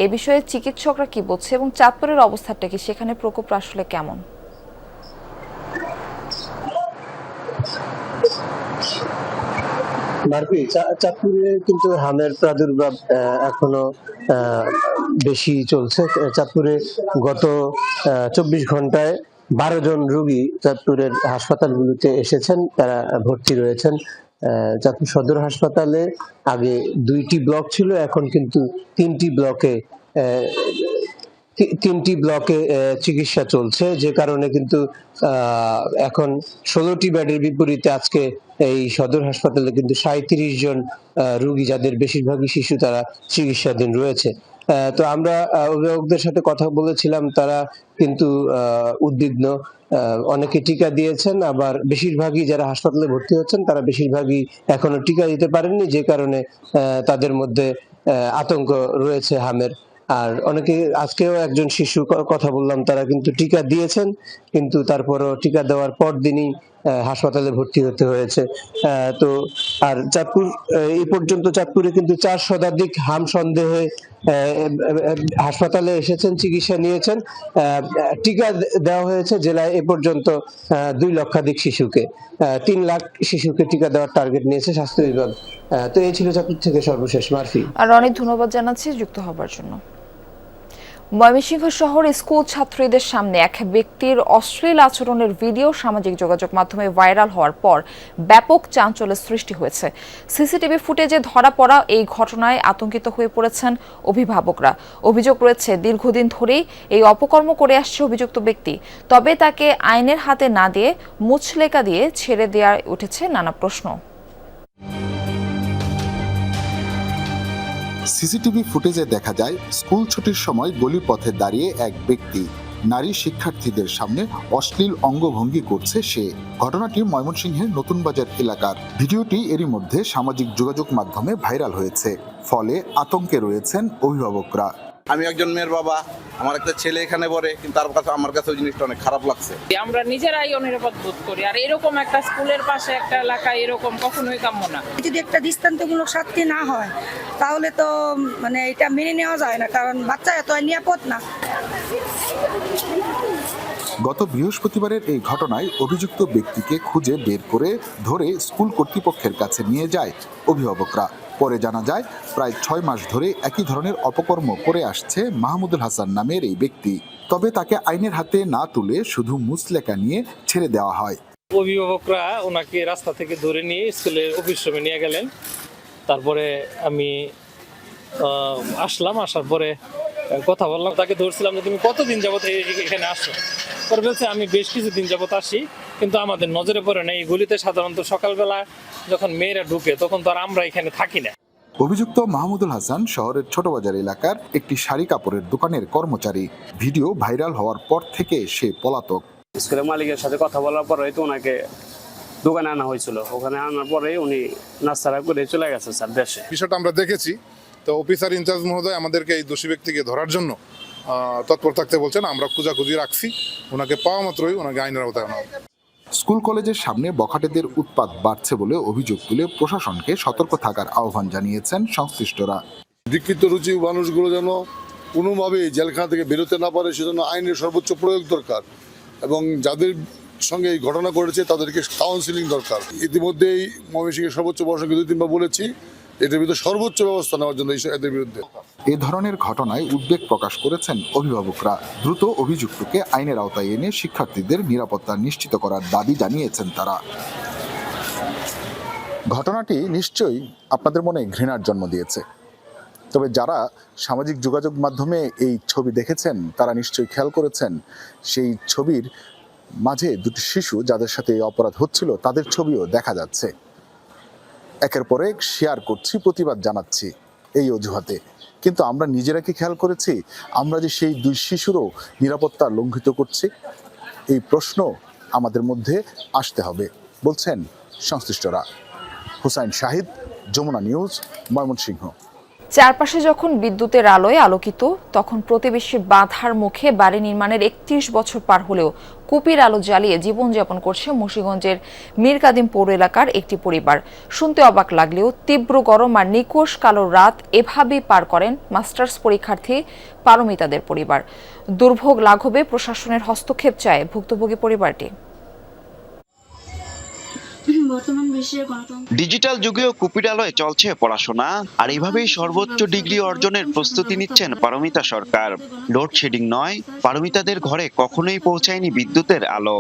এ বিষয়ে চিকিৎসকরা কি বলছে এবং চাঁদপুরের অবস্থাটা কি, সেখানে প্রকোপ আসলে কেমন? মারফি, চাঁদপুরে কিন্তু হামের প্রাদুর্ভাব এখনো বেশি চলছে। চাঁদপুরে গত 24 ঘন্টায় 12 জন রোগী চাঁদপুরের হাসপাতালগুলোতে এসেছেন, তারা ভর্তি রয়েছেন। চাঁদপুর সদর হাসপাতালে আগে 2টি ব্লক ছিল, এখন কিন্তু 3টি ব্লকে চিকিৎসা চলছে, যে কারণে কিন্তু এখন 16টি বেডের বিপরীতে আজকে এই সদর হাসপাতালে কিন্তু 37 জন রোগী, যাদের বেশিরভাগই শিশু, তারা চিকিৎসাধীন রয়েছে। তো আমরা অভিভাবকদের সাথে কথা বলেছিলাম, তারা কিন্তু উদ্বিগ্ন। অনেকে টিকা দিয়েছেন, আবার বেশিরভাগই যারা হাসপাতালে ভর্তি হচ্ছেন তারা বেশিরভাগই এখনো টিকা দিতে পারেননি, যে কারণে তাদের মধ্যে আতঙ্ক রয়েছে হামের। আর অনেকে, আজকেও একজন শিশু কথা বললাম, তারা কিন্তু টিকা দিয়েছেন, কিন্তু তারপরও টিকা দেওয়ার পর দিনই হাসপাতালে ভর্তি হতে হয়েছে। তো আর চাঁদপুর এই পর্যন্ত চাঁদপুরে কিন্তু 4 শতাধিক হাম সন্দেহে হাসপাতালে এসেছেন, চিকিৎসা নিয়েছেন। টিকা দেওয়া হয়েছে জেলায় এ পর্যন্ত 2 লক্ষাধিক শিশুকে। 3 লাখ শিশুকে টিকা দেওয়ার টার্গেট নিয়েছে স্বাস্থ্য বিভাগ। তো এই ছিল চাঁদপুর থেকে সর্বশেষ। মারফি আর অনেক ধন্যবাদ জানাচ্ছি যুক্ত হবার জন্য। ময়মনসিংহ শহরে স্কুল ছাত্রীদের সামনে এক ব্যক্তির অশ্লীল আচরণের ভিডিও সামাজিক যোগাযোগ মাধ্যমে ভাইরাল হওয়ার পর ব্যাপক চাঞ্চল্যের সৃষ্টি হয়েছে। সিসিটিভি ফুটেজে ধরা পড়া এই ঘটনায় আতঙ্কিত হয়ে পড়েছেন অভিভাবকরা। অভিযোগ রয়েছে, দীর্ঘদিন ধরেই এই অপকর্ম করে আসছে অভিযুক্ত ব্যক্তি, তবে তাকে আইনের হাতে না দিয়ে মুচলেকা দিয়ে ছেড়ে দেওয়ায় উঠেছে নানা প্রশ্ন। সিসিটিভি ফুটেজে দেখা যায়, স্কুল ছুটির সময় গলি পথে দাঁড়িয়ে এক ব্যক্তি নারী শিক্ষার্থীদের সামনে অশ্লীল অঙ্গভঙ্গি করছে সে। ঘটনাটি ময়মনসিংহের নতুন বাজার এলাকার। ভিডিওটি এরই মধ্যে সামাজিক যোগাযোগ মাধ্যমে ভাইরাল হয়েছে, ফলে আতঙ্কে রয়েছেন অভিভাবকরা। আমি একজন মেয়ের বাবা, আমার একটা ছেলে এখানে পড়ে, কিন্তু আমার কাছে ওই জিনিসটা অনেক খারাপ লাগছে। আমরা নিজেরাই অনিরাপদ বোধ করি, আর এরকম একটা স্কুলের পাশে একটা এলাকায় এরকম কখনোই কাম্য না। যদি একটা দৃষ্টান্তমূলক শাস্তি না হয় তাহলে তো মানে এটা মেনে নেওয়া যায় না, কারণ বাচ্চা এত নিরাপদ না। গত বৃহস্পতিবারের এই ঘটনায় অভিযুক্ত ব্যক্তিকে খুঁজে বের করে ধরে স্কুল কর্তৃপক্ষের কাছে নিয়ে যায় অভিভাবকরা। পরে জানা যায়, প্রায় 6 মাস ধরে একই ধরনের অপকর্ম করে আসছে মাহমুদুল হাসান নামের এই ব্যক্তি। তবে তাকে আইনের হাতে না তুলে শুধু মুচলেকা নিয়ে ছেড়ে দেওয়া হয়। অভিভাবকরা ওনাকে রাস্তা থেকে ধরে নিয়ে স্কুলের অফিস রুমে নিয়ে গেলেন। তারপরে আমি আসলাম, আসার পরে কথা বললাম, তাকে ধরছিলাম যে তুমি কতদিন যাবত এখানে আসো। পরে বলছে আমি বেশ কিছুদিন যাবত আসি, কিন্তু আমাদের নজরে পড়ে না। এই গলিতে সাধারণত সকালবেলা যখন মেয়েরা ঢুকে তখন তো আর আমরা এখানে থাকি না। অভিযুক্ত মাহমুদুল হাসান শহরের ছোটবাজার এলাকার একটি শাড়ি কাপড়ের দোকানের কর্মচারী। ভিডিও ভাইরাল হওয়ার পর থেকে সে পলাতক। স্কুলের মালিকের সাথে কথা বলার পরে তো ওনাকে দোকানে আনা হয়েছিল, ওখানে আনার পরে উনি নাস্তারা করে চলে গেছে স্যার দেশে। বিষয়টা আমরা দেখেছি, তো অফিসার ইনচার্জ মহোদয় আমাদেরকে এই দোষী ব্যক্তিকে ধরার জন্য তৎপর থাকতে বলছেন। আমরা খোঁজাখুঁজি রাখছি, ওনাকে পাওয়া মাত্রই ওনাকে আইনের আওতায় আনা হবে। স্কুল কলেজের সামনে বখাটেদের উৎপাত বাড়ছে বলে অভিযোগ তুলে প্রশাসনকে সতর্ক থাকার আহ্বান জানিয়েছেন সংশ্লিষ্টরা। বিকৃত রুচি মানুষগুলো যেন কোনোভাবেই জেলখানা থেকে বেরোতে না পারে, সেজন্য আইনের সর্বোচ্চ প্রয়োগ দরকার, এবং যাদের সঙ্গে এই ঘটনা করেছে তাদেরকে কাউন্সিলিং দরকার। ইতিমধ্যেই ময়মনসিংহের সর্বোচ্চ প্রশাসনকে 2-3 বার বলেছি এটার বিরুদ্ধে সর্বোচ্চ ব্যবস্থা নেওয়ার জন্য এদের বিরুদ্ধে। এ ধরনের ঘটনায় উদ্বেগ প্রকাশ করেছেন অভিভাবকরা। দ্রুত অভিযুক্তকে আইনের আওতায় এনে শিক্ষার্থীদের নিরাপত্তা নিশ্চিত করার দাবি জানিয়েছেন তারা। ঘটনাটি নিশ্চয়ই আপনাদের মনে ঘৃণার জন্ম দিয়েছে, তবে যারা সামাজিক যোগাযোগ মাধ্যমে এই ছবি দেখেছেন তারা নিশ্চয়ই খেয়াল করেছেন সেই ছবির মাঝে 2টি শিশু যাদের সাথে এই অপরাধ হচ্ছিল তাদের ছবিও দেখা যাচ্ছে। একের পর এক শেয়ার করছি, প্রতিবাদ জানাচ্ছি এই অজুহাতে, কিন্তু আমরা নিজেরা কি খেয়াল করেছি আমরা যে সেই 2 শিশুরও নিরাপত্তা লঙ্ঘিত করছি? এই প্রশ্ন আমাদের মধ্যে আসতে হবে, বলছেন সংশ্লিষ্টরা। হুসাইন শাহিদ, যমুনা নিউজ, ময়মনসিংহ। চারপাশে যখন বিদ্যুতের আলোয় আলোকিত, তখন প্রতিবেশীর বাধার মুখে বাড়ি নির্মাণের 31 বছর পার হলেও কুপির আলো জ্বালিয়ে জীবনযাপন করছে মুন্সিগঞ্জের মীরকাদিম পৌর এলাকার একটি পরিবার। শুনতে অবাক লাগলেও তীব্র গরম আর নিকোষ কালো রাত এভাবেই পার করেন মাস্টার্স পরীক্ষার্থী পারমিতাদের পরিবার। দুর্ভোগ লাঘবে প্রশাসনের হস্তক্ষেপ চায় ভুক্তভোগী পরিবারটি। বর্তমান বিশ্বে গণতন্ত্র ডিজিটাল যুগেও কুপিরালয়ে চলছে পড়াশোনা, আর এভাবেই সর্বোচ্চ ডিগ্রি অর্জনের প্রস্তুতি নিচ্ছেন পারমিতা সরকার। লোডশেডিং নয়, পারমিতাদের ঘরে কখনোই পৌঁছায়নি বিদ্যুতের আলো।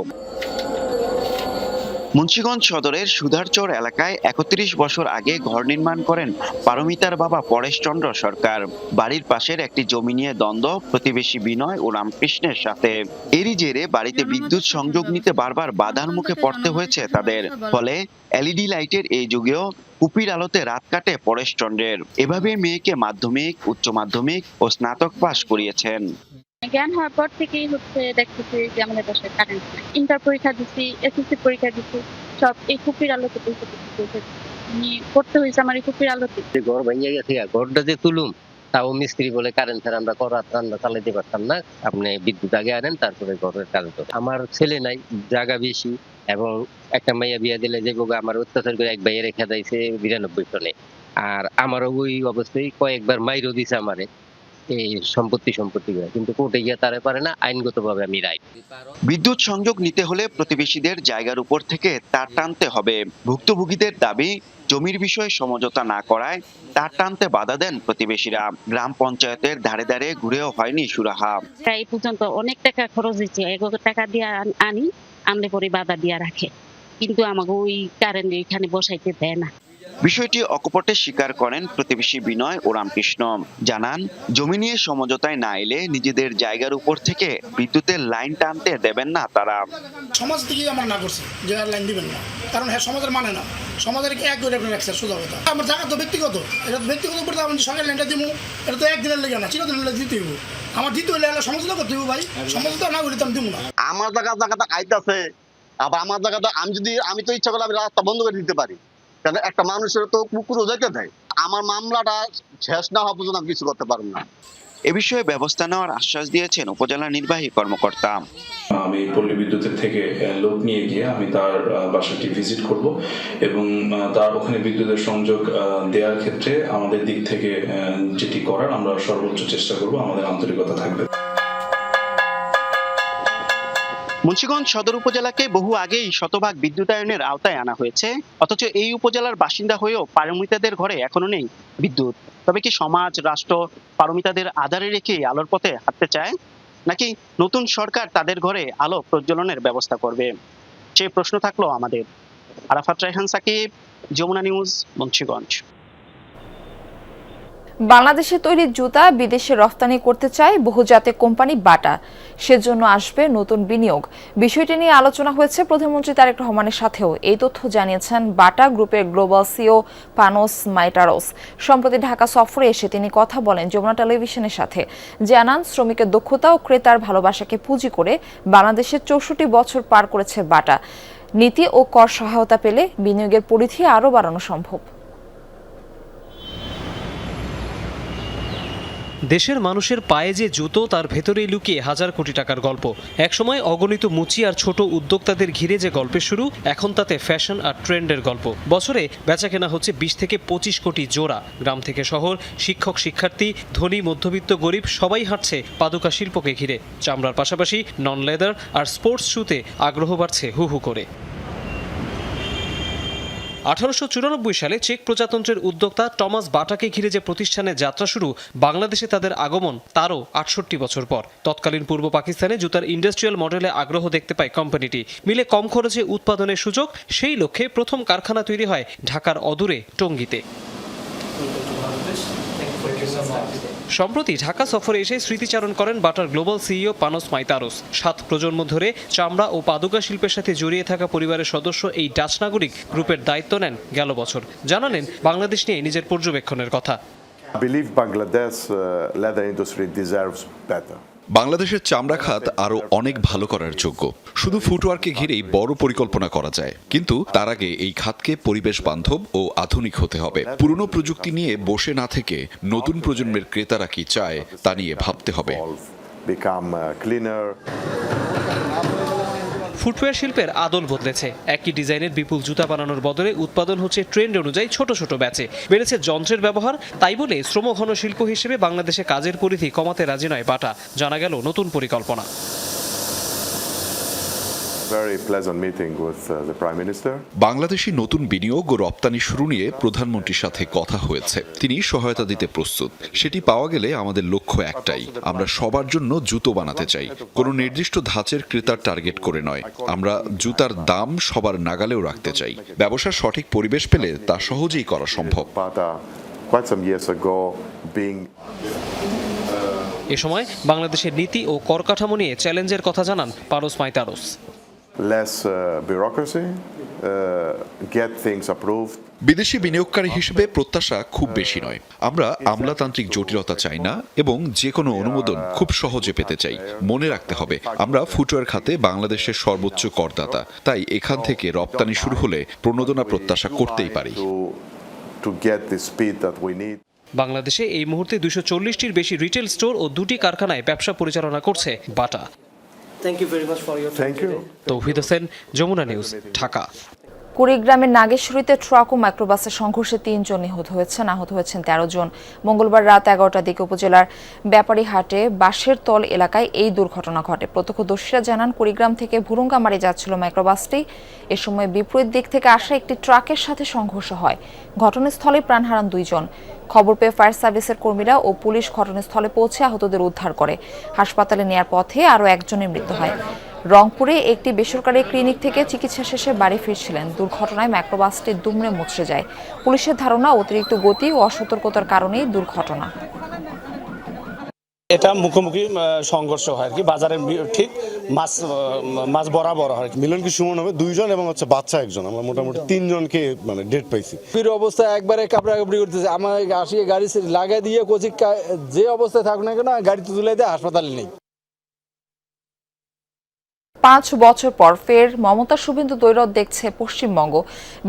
মুন্সিগঞ্জ সদরের সুধারচর এলাকায় ৩১ বছর আগে ঘর নির্মাণ করেন পারমিতার বাবা পরেশচন্দ্র সরকার। বাড়ির পাশের একটি জমি নিয়ে দ্বন্দ্ব প্রতিবেশী বিনয় ও রামকৃষ্ণের সাথে। এরই জেরে বাড়িতে বিদ্যুৎ সংযোগ নিতে বারবার বাধার মুখে পড়তে হয়েছে তাদের। ফলে এলইডি লাইটের এই যুগেও কুপির আলোতে রাত কাটে পরেশচন্দ্রের। এভাবে মেয়েকে মাধ্যমিক, উচ্চ মাধ্যমিক ও স্নাতক পাশ করিয়েছেন। জ্ঞান হওয়ার পর থেকেই দেখতেছি যে আমাদের বাসায় কারেন্ট নাই। ইন্টার পরীক্ষা দিচ্ছি, এসএসসি পরীক্ষা দিচ্ছি, সব এই কুপির আলোতে পড়তে হয়েছে আমার এই কুপির আলোতে। ঘর ভেঙে গেছে, ঘরটা যে তুলুম তাও মিস্ত্রি বলে কারেন্ট ছাড়া আমরা রান্না চালাতে পারতাম না, আপনি বিদ্যুৎ আগে আনেন তারপরে ঘরের কারেন্ট। আমার ছেলে নাই, জায়গা বেশি, এবং একটা মাইয়া বিয়া দিলে যে বউ আমার অত্যাচার করে এক ভাইয়ে রেখে দিয়েছে 92 টনে। আর আমারও ওই অবস্থায় কয়েকবার মাইরও দিছে আমারে এই সম্পত্তি কিন্তু কোর্টে গিয়ে তারা পারে না, আইনগতভাবে আমি রাইট। বিদ্যুৎ সংযোগ নিতে হলে প্রতিবেশীদের জায়গার উপর থেকে তার টানতে হবে। ভুক্তভোগীদের দাবি, জমির বিষয়ে সমঝোতা না করায় তার টানতে বাধা দেন প্রতিবেশীরা। গ্রাম পঞ্চায়েতের ধারে ধারে ঘুরেও হয়নি সুরাহা। এই পর্যন্ত অনেক টাকা খরচ হয়েছে, এগুলো টাকা দিয়ে আনি, আনলে পরে বাধা দিয়ে রাখে, কিন্তু আমাকে ওই কারেন্ট এখানে বসাইতে দেয় না। বিষয়টি অকপটে স্বীকার করেন প্রতিবেশী বিনয় ও রামকৃষ্ণ। জানান, জমি নিয়ে সমঝোতায় না এলে নিজেদের জায়গার উপর থেকে বিদ্যুতের লাইন টানতে দেবেন না তারা। সমাজ থেকে আমরা না করছি যে লাইন দিবেন না, কারণ হ্যাঁ সমাজের মানে না, সমাজের এক করে রাখছে সোজা কথা। আমার জায়গা তো ব্যক্তিগত, এটা ব্যক্তিগত উপর আমি সরকার লাইনটা দিব, এটা তো একদিনের লেগে না, চিরদিনের লেগে দিতে হইব। আমার দিতে হইলে সমঝোতা করতে হইব ভাই, সমঝোতা না করলে তো আমি দিব না। আমার জায়গাটা আইতাছে, আবার আমার জায়গাটা আমি তো ইচ্ছা করলে আমি রাস্তা বন্ধ করে দিতে পারি, কারণ একটা মানুষের তো কুকুরও যেতে দেয়। আমার মামলাটা শেষ না হওয়া পর্যন্ত আমি কিছু করতে পারবো না। এ বিষয়ে ব্যবস্থা নেওয়ার আশ্বাস দিয়েছেন উপজেলা নির্বাহী কর্মকর্তা। আমি পল্লী বিদ্যুতের থেকে লোক নিয়ে গিয়ে আমি তার বাসাটি ভিজিট করব এবং তার ওখানে বিদ্যুতের সংযোগ দেওয়ার ক্ষেত্রে আমাদের দিক থেকে যেটি করার আমরা সর্বোচ্চ চেষ্টা করব, আমাদের আন্তরিকতা থাকবে। মুন্সিগঞ্জ সদর উপজেলাকে বহু আগেই শতভাগ বিদ্যুতায়নের আওতায় আনা হয়েছে, অথচ এই উপজেলার বাসিন্দা হয়েও পারমিতাদের ঘরে এখনো নেই বিদ্যুৎ। তবে কি সমাজ, রাষ্ট্র পারমিতাদের আধারে রেখে আলোর পথে হাঁটতে চায়, নাকি নতুন সরকার তাদের ঘরে আলো প্রজ্বলনের ব্যবস্থা করবে? সে প্রশ্ন থাকলো আমাদের। আরাফাত রায়হান সাকিব, যমুনা নিউজ, মুন্সিগঞ্জ। বাংলাদেশে তৈরি জুতা বিদেশে রফতানি করতে চায় বহুজাতিক কোম্পানি বাটা। সেজন্য আসবে নতুন বিনিয়োগ। বিষয়টি নিয়ে আলোচনা হয়েছে প্রধানমন্ত্রী তারেক রহমানের সাথেও। এই তথ্য জানিয়েছেন বাটা গ্রুপের গ্লোবাল সিও পানোস মাইটারোস। সম্প্রতি ঢাকা সফরে এসে তিনি কথা বলেন যমুনা টেলিভিশনের সাথে। জানান, শ্রমিকের দক্ষতা ও ক্রেতার ভালোবাসাকে পুঁজি করে বাংলাদেশে ৬৪ বছর পার করেছে বাটা। নীতি ও কর সহায়তা পেলে বিনিয়োগের পরিধি আরও বাড়ানো সম্ভব। দেশের মানুষের পায়ে যে জুতো, তার ভেতরেই লুকিয়ে হাজার কোটি টাকার গল্প। একসময় অগণিত মুচি আর ছোট উদ্যোক্তাদের ঘিরে যে গল্পের শুরু, এখন তাতে ফ্যাশন আর ট্রেন্ডের গল্প। বছরে বেচা কেনা হচ্ছে 20 থেকে 25 কোটি জোড়া। গ্রাম থেকে শহর, শিক্ষক শিক্ষার্থী, ধনী মধ্যবিত্ত গরিব সবাই হাঁটছে পাদুকা শিল্পকে ঘিরে। চামড়ার পাশাপাশি নন লেদার আর স্পোর্টস শুতে আগ্রহ বাড়ছে হু হু করে। 1894 সালে চেক প্রজাতন্ত্রের উদ্যোক্তা টমাস বাটাকে ঘিরে যে প্রতিষ্ঠানের যাত্রা শুরু, বাংলাদেশে তাদের আগমন তারও 68 বছর পর। তৎকালীন পূর্ব পাকিস্তানে জুতার ইন্ডাস্ট্রিয়াল মডেলে আগ্রহ দেখতে পায় কোম্পানিটি। মিলে কম খরচে উৎপাদনের সুযোগ, সেই লক্ষ্যে প্রথম কারখানা তৈরি হয় ঢাকার অদূরে টঙ্গীতে। সম্প্রতি ঢাকা সফরে এসে স্মৃতিচারণ করেন বাটার গ্লোবাল সিইও পানোস মাইতারোস। 7 প্রজন্ম ধরে চামড়া ও পাদুকা শিল্পের সাথে জড়িয়ে থাকা পরিবারের সদস্য এই ডাচ নাগরিক গ্রুপের দায়িত্ব নেন গেল বছর। জানালেন বাংলাদেশ নিয়ে নিজের পর্যবেক্ষণের কথা। বাংলাদেশের চামড়া খাত আরও অনেক ভালো করার যোগ্য। শুধু ফুটওয়ারকে ঘিরেই বড় পরিকল্পনা করা যায়, কিন্তু তার আগে এই খাতকে পরিবেশ বান্ধব ও আধুনিক হতে হবে। পুরনো প্রযুক্তি নিয়ে বসে না থেকে নতুন প্রজন্মের ক্রেতারা কি চায় তা নিয়ে ভাবতে হবে। ফুটওয়্যার শিল্পের আদল বদলেছে। একই ডিজাইনের বিপুল জুতা বানানোর বদলে উৎপাদন হচ্ছে ট্রেন্ড অনুযায়ী ছোট ছোট ব্যাচে। বেড়েছে যন্ত্রের ব্যবহার, তাই বলে শ্রমঘন শিল্প হিসেবে বাংলাদেশে কাজের পরিধি কমাতে রাজি নয় বাটা। জানা গেল নতুন পরিকল্পনা। বাংলাদেশি নতুন বিনিয়োগ ও রপ্তানি শুরু নিয়ে প্রধানমন্ত্রীর সাথে কথা হয়েছে। তিনি সহায়তা দিতে প্রস্তুত। সেটি পাওয়া গেলে আমাদের লক্ষ্য একটাই, আমরা সবার জন্য জুতো বানাতে চাই। কোনো নির্দিষ্ট ধাঁচের ক্রেতার টার্গেট করে নয়, আমরা জুতার দাম সবার নাগালেও রাখতে চাই। ব্যবসার সঠিক পরিবেশ পেলে তা সহজেই করা সম্ভব। এ সময় বাংলাদেশের নীতি ও কর কাঠামো নিয়ে চ্যালেঞ্জের কথা জানান পারস মাইতারস। বিদেশি বিনিয়োগকারী হিসেবে প্রত্যাশা খুব বেশি নয়। আমরা আমলাতান্ত্রিক জটিলতা চাই না এবং যে কোনো অনুমোদন খুব সহজে পেতে চাই। মনে রাখতে হবে, আমরা ফুটওয়্যার খাতে বাংলাদেশের সর্বোচ্চ করদাতা, তাই এখান থেকে রপ্তানি শুরু হলে প্রণোদনা প্রত্যাশা করতেই পারি। বাংলাদেশে এই মুহূর্তে 240টির বেশি রিটেল স্টোর ও 2টি কারখানায় ব্যবসা পরিচালনা করছে বাটা। তৌহিদ হোসেন, যমুনা নিউজ, ঢাকা। কুড়িগ্রামের নাগেশ্বরীতে ট্রাক ও মাইক্রোবাসের সংঘর্ষে 3 জন নিহত হয়েছেন, আহত হয়েছেন 13 জন। মঙ্গলবার রাত 11টার দিকে উপজেলার ব্যাপারীহাটে বাঁশের তল এলাকায় এই দুর্ঘটনা ঘটে। প্রত্যক্ষদর্শীরা জানান, কুড়িগ্রাম থেকে ভুরুঙ্গামারি যাচ্ছিল মাইক্রোবাসটি। এ সময় বিপরীত দিক থেকে আসা একটি ট্রাকের সাথে সংঘর্ষ হয়। ঘটনাস্থলে প্রাণ হারান 2 জন। খবর পেয়ে ফায়ার সার্ভিসের কর্মীরা ও পুলিশ ঘটনাস্থলে পৌঁছে আহতদের উদ্ধার করে। হাসপাতালে নেয়ার পথে আরও একজনের মৃত্যু হয়। রংপুরে একটি বেসরকারি ক্লিনিক থেকে চিকিৎসা শেষে বাড়ি ফিরছিলেন। দুর্ঘটনায় মাইক্রোবাসটি দুমড়ে মুচড়ে যায়। পুলিশের ধারণা, অতিরিক্ত গতি ও অসতর্কতার কারণেই দুর্ঘটনা। এটা মুখোমুখি সংঘর্ষ হয় আর কি, বাজারের ঠিক মাছ বরাবর হয়। মিলন কি সুমন হবে 2 জন এবং হচ্ছে বাচ্চা 1 জন। আমরা মোটামুটি 3 জনকে মানে ডেড পাইছি। অবস্থা একবারে কাপড়াকাপড়ি করতেছে। আমার আসিয়ে গাড়ি লাগাই দিয়ে কোচিক যে অবস্থায় থাকুক না কেন গাড়িতে তুলে দিয়ে হাসপাতালে নেই। 5 বছর পর ফের মমতা শুভেন্দু দ্বৈরথ দেখছে পশ্চিমবঙ্গ।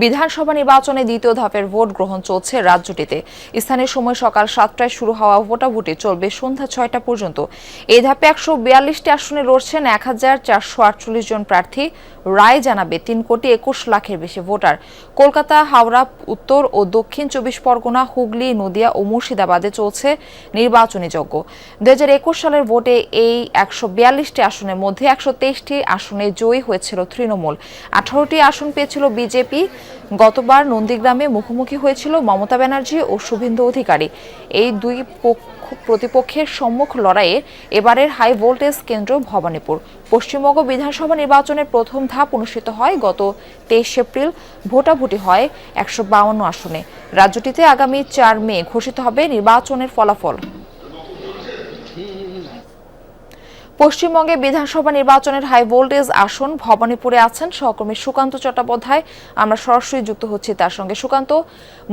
বিধানসভা নির্বাচনে দ্বিতীয় ধাপের ভোট গ্রহণ চলছে রাজ্যটিতে। স্থানীয় সময় সকাল 7টায় শুরু হওয়া ভোটাভুটি চলবে সন্ধ্যা 6টা পর্যন্ত। এই ধাপে 142টি আসনে লড়ছেন 1448 জন প্রার্থী। রায় জানাবে 3,21,00,000-এর বেশি ভোটার। কলকাতা, হাওড়া, উত্তর ও দক্ষিণ 24 পরগনা, হুগলি, নদিয়া ও মুর্শিদাবাদে চলছে নির্বাচনী যজ্ঞ। 2021 সালের ভোটে এই 142টি আসনের মধ্যে 123টি আসনে জয়ী হয়েছিল তৃণমূল, 18টি আসন পেয়েছিল বিজেপি। গতবার নন্দীগ্রামে মুখোমুখি হয়েছিল মমতা ব্যানার্জি ও শুভেন্দু অধিকারী। এই দুই প্রতিপক্ষের সম্মুখ লড়াইয়ে এবারের হাই ভোল্টেজ কেন্দ্র ভবানীপুর। পশ্চিমবঙ্গ বিধানসভা নির্বাচনের প্রথম ধাপ অনুষ্ঠিত হয় গত 23 এপ্রিল। ভোটাভুটি হয় 152 আসনে। রাজ্যটিতে আগামী 4 মে ঘোষিত হবে নির্বাচনের ফলাফল। পশ্চিমবঙ্গে বিধানসভা নির্বাচনের হাই ভোল্টেজ আসন ভবানীপুরে আছেন সহকর্মী সুকান্ত চট্টোপাধ্যায়। আমরা সরাসরি যুক্ত হচ্ছি তার সঙ্গে। সুকান্ত,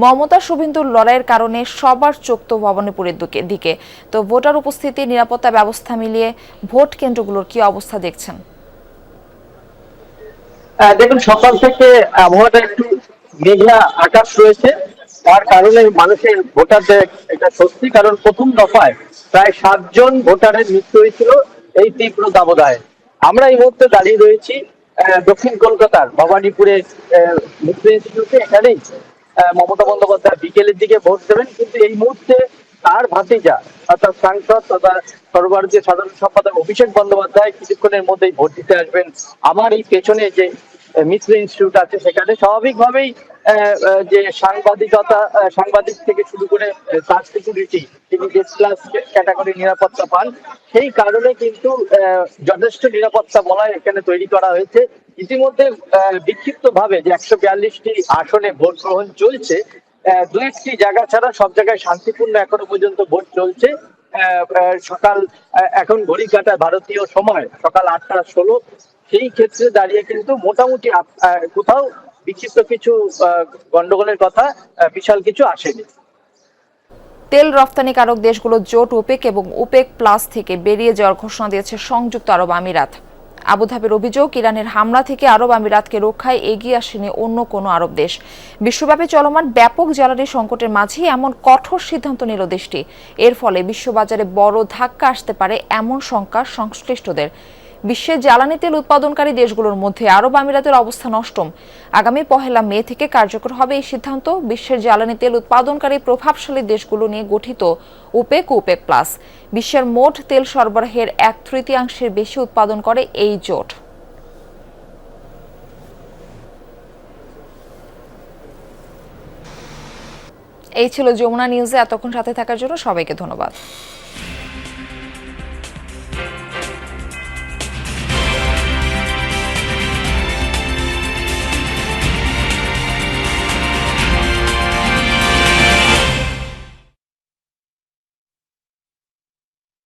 মমতা শুভেন্দুর লড়াইয়ের কারণে সবার চোখ তো ভবানীপুরের দিকে, তো ভোটার উপস্থিতি, নিরাপত্তা ব্যবস্থা মিলিয়ে ভোট কেন্দ্রগুলোর কি অবস্থা দেখছেন? দেখুন, সকাল থেকে আবহাওয়াটা একটু মেঘলা আকাশ রয়েছে, তার কারণে মানুষের ভোটারদের একটা স্বস্তি, কারণ প্রথম দফায় প্রায় 7 জন ভোটারের মৃত্যু হয়েছিল এই তীব্র দাবদাহে। আমরা এই মুহূর্তে দাঁড়িয়ে রয়েছি দক্ষিণ কলকাতার ভবানীপুরে মিত্র ইনস্টিটিউটে। এখানেই মমতা বন্দ্যোপাধ্যায় বিকেলের দিকে ভোট দেবেন, কিন্তু এই মুহূর্তে তার ভাতিজা অর্থাৎ সাংসদ তথা সর্বভারতীয় সাধারণ সম্পাদক অভিষেক বন্দ্যোপাধ্যায় কিছুক্ষণের মধ্যেই ভোট দিতে আসবেন। আমার এই পেছনে যে মিত্র ইনস্টিটিউট আছে সেখানে স্বাভাবিকভাবেই যে সাংবাদিক থেকে শুরু করে তার সিকিউরিটি, তিনি যে ক্লাস ক্যাটাগরি নিরাপত্তা পান, সেই কারণে কিন্তু যথেষ্ট নিরাপত্তা বলয় এখানে তৈরি করা হয়েছে। ইতিমধ্যে বিক্ষিপ্ত ভাবে যে 142টি আসনে ভোট গ্রহণ চলছে, 2-1টি জায়গা ছাড়া সব জায়গায় শান্তিপূর্ণ এখনো পর্যন্ত ভোট চলছে। সকাল এখন ঘড়ি কাটা ভারতীয় সময় সকাল 8:16। সেই ক্ষেত্রে দাঁড়িয়ে কিন্তু মোটামুটি কোথাও বিক্ষিপ্ত কিছু গন্ডগোলের কথা বিশাল কিছু আসেনি। তেল রপ্তানিকারক দেশগুলোর জোট ওপেক এবং ওপেক প্লাস থেকে বেরিয়ে যাওয়ার ঘোষণা দিয়েছে সংযুক্ত আরব আমিরাত। আবুধাবির অভিযোগ, ইরানের হামলা থেকে আরব আমিরাতকে রক্ষায় এগিয়ে আসেনি অন্য কোনো আরব দেশ। বিশ্বব্যাপী চলমান ব্যাপক জ্বালানি সংকটের মাঝে এমন কঠোর সিদ্ধান্ত নিল দেশটি। এর ফলে বিশ্ববাজারে বড় ধাক্কা আসতে পারে এমন শঙ্কা সংশ্লিষ্টদের। বিশ্বের জ্বালানি তেল উৎপাদনকারী দেশগুলোর মধ্যে আরব আমিরাতের অবস্থান অষ্টম। আগামী 1 মে থেকে কার্যকর হবে এই সিদ্ধান্ত। বিশ্বের জ্বালানি তেল উৎপাদনকারী প্রভাবশালী দেশগুলো নিয়ে গঠিত ওপেক ও ওপেক প্লাস বিশ্বের মোট তেল সরবরাহের 1/3 বেশি উৎপাদন করে এই জোট। এই ছিল যমুনা নিউজে এতক্ষণ সাথে থাকার জন্য সবাইকে ধন্যবাদ।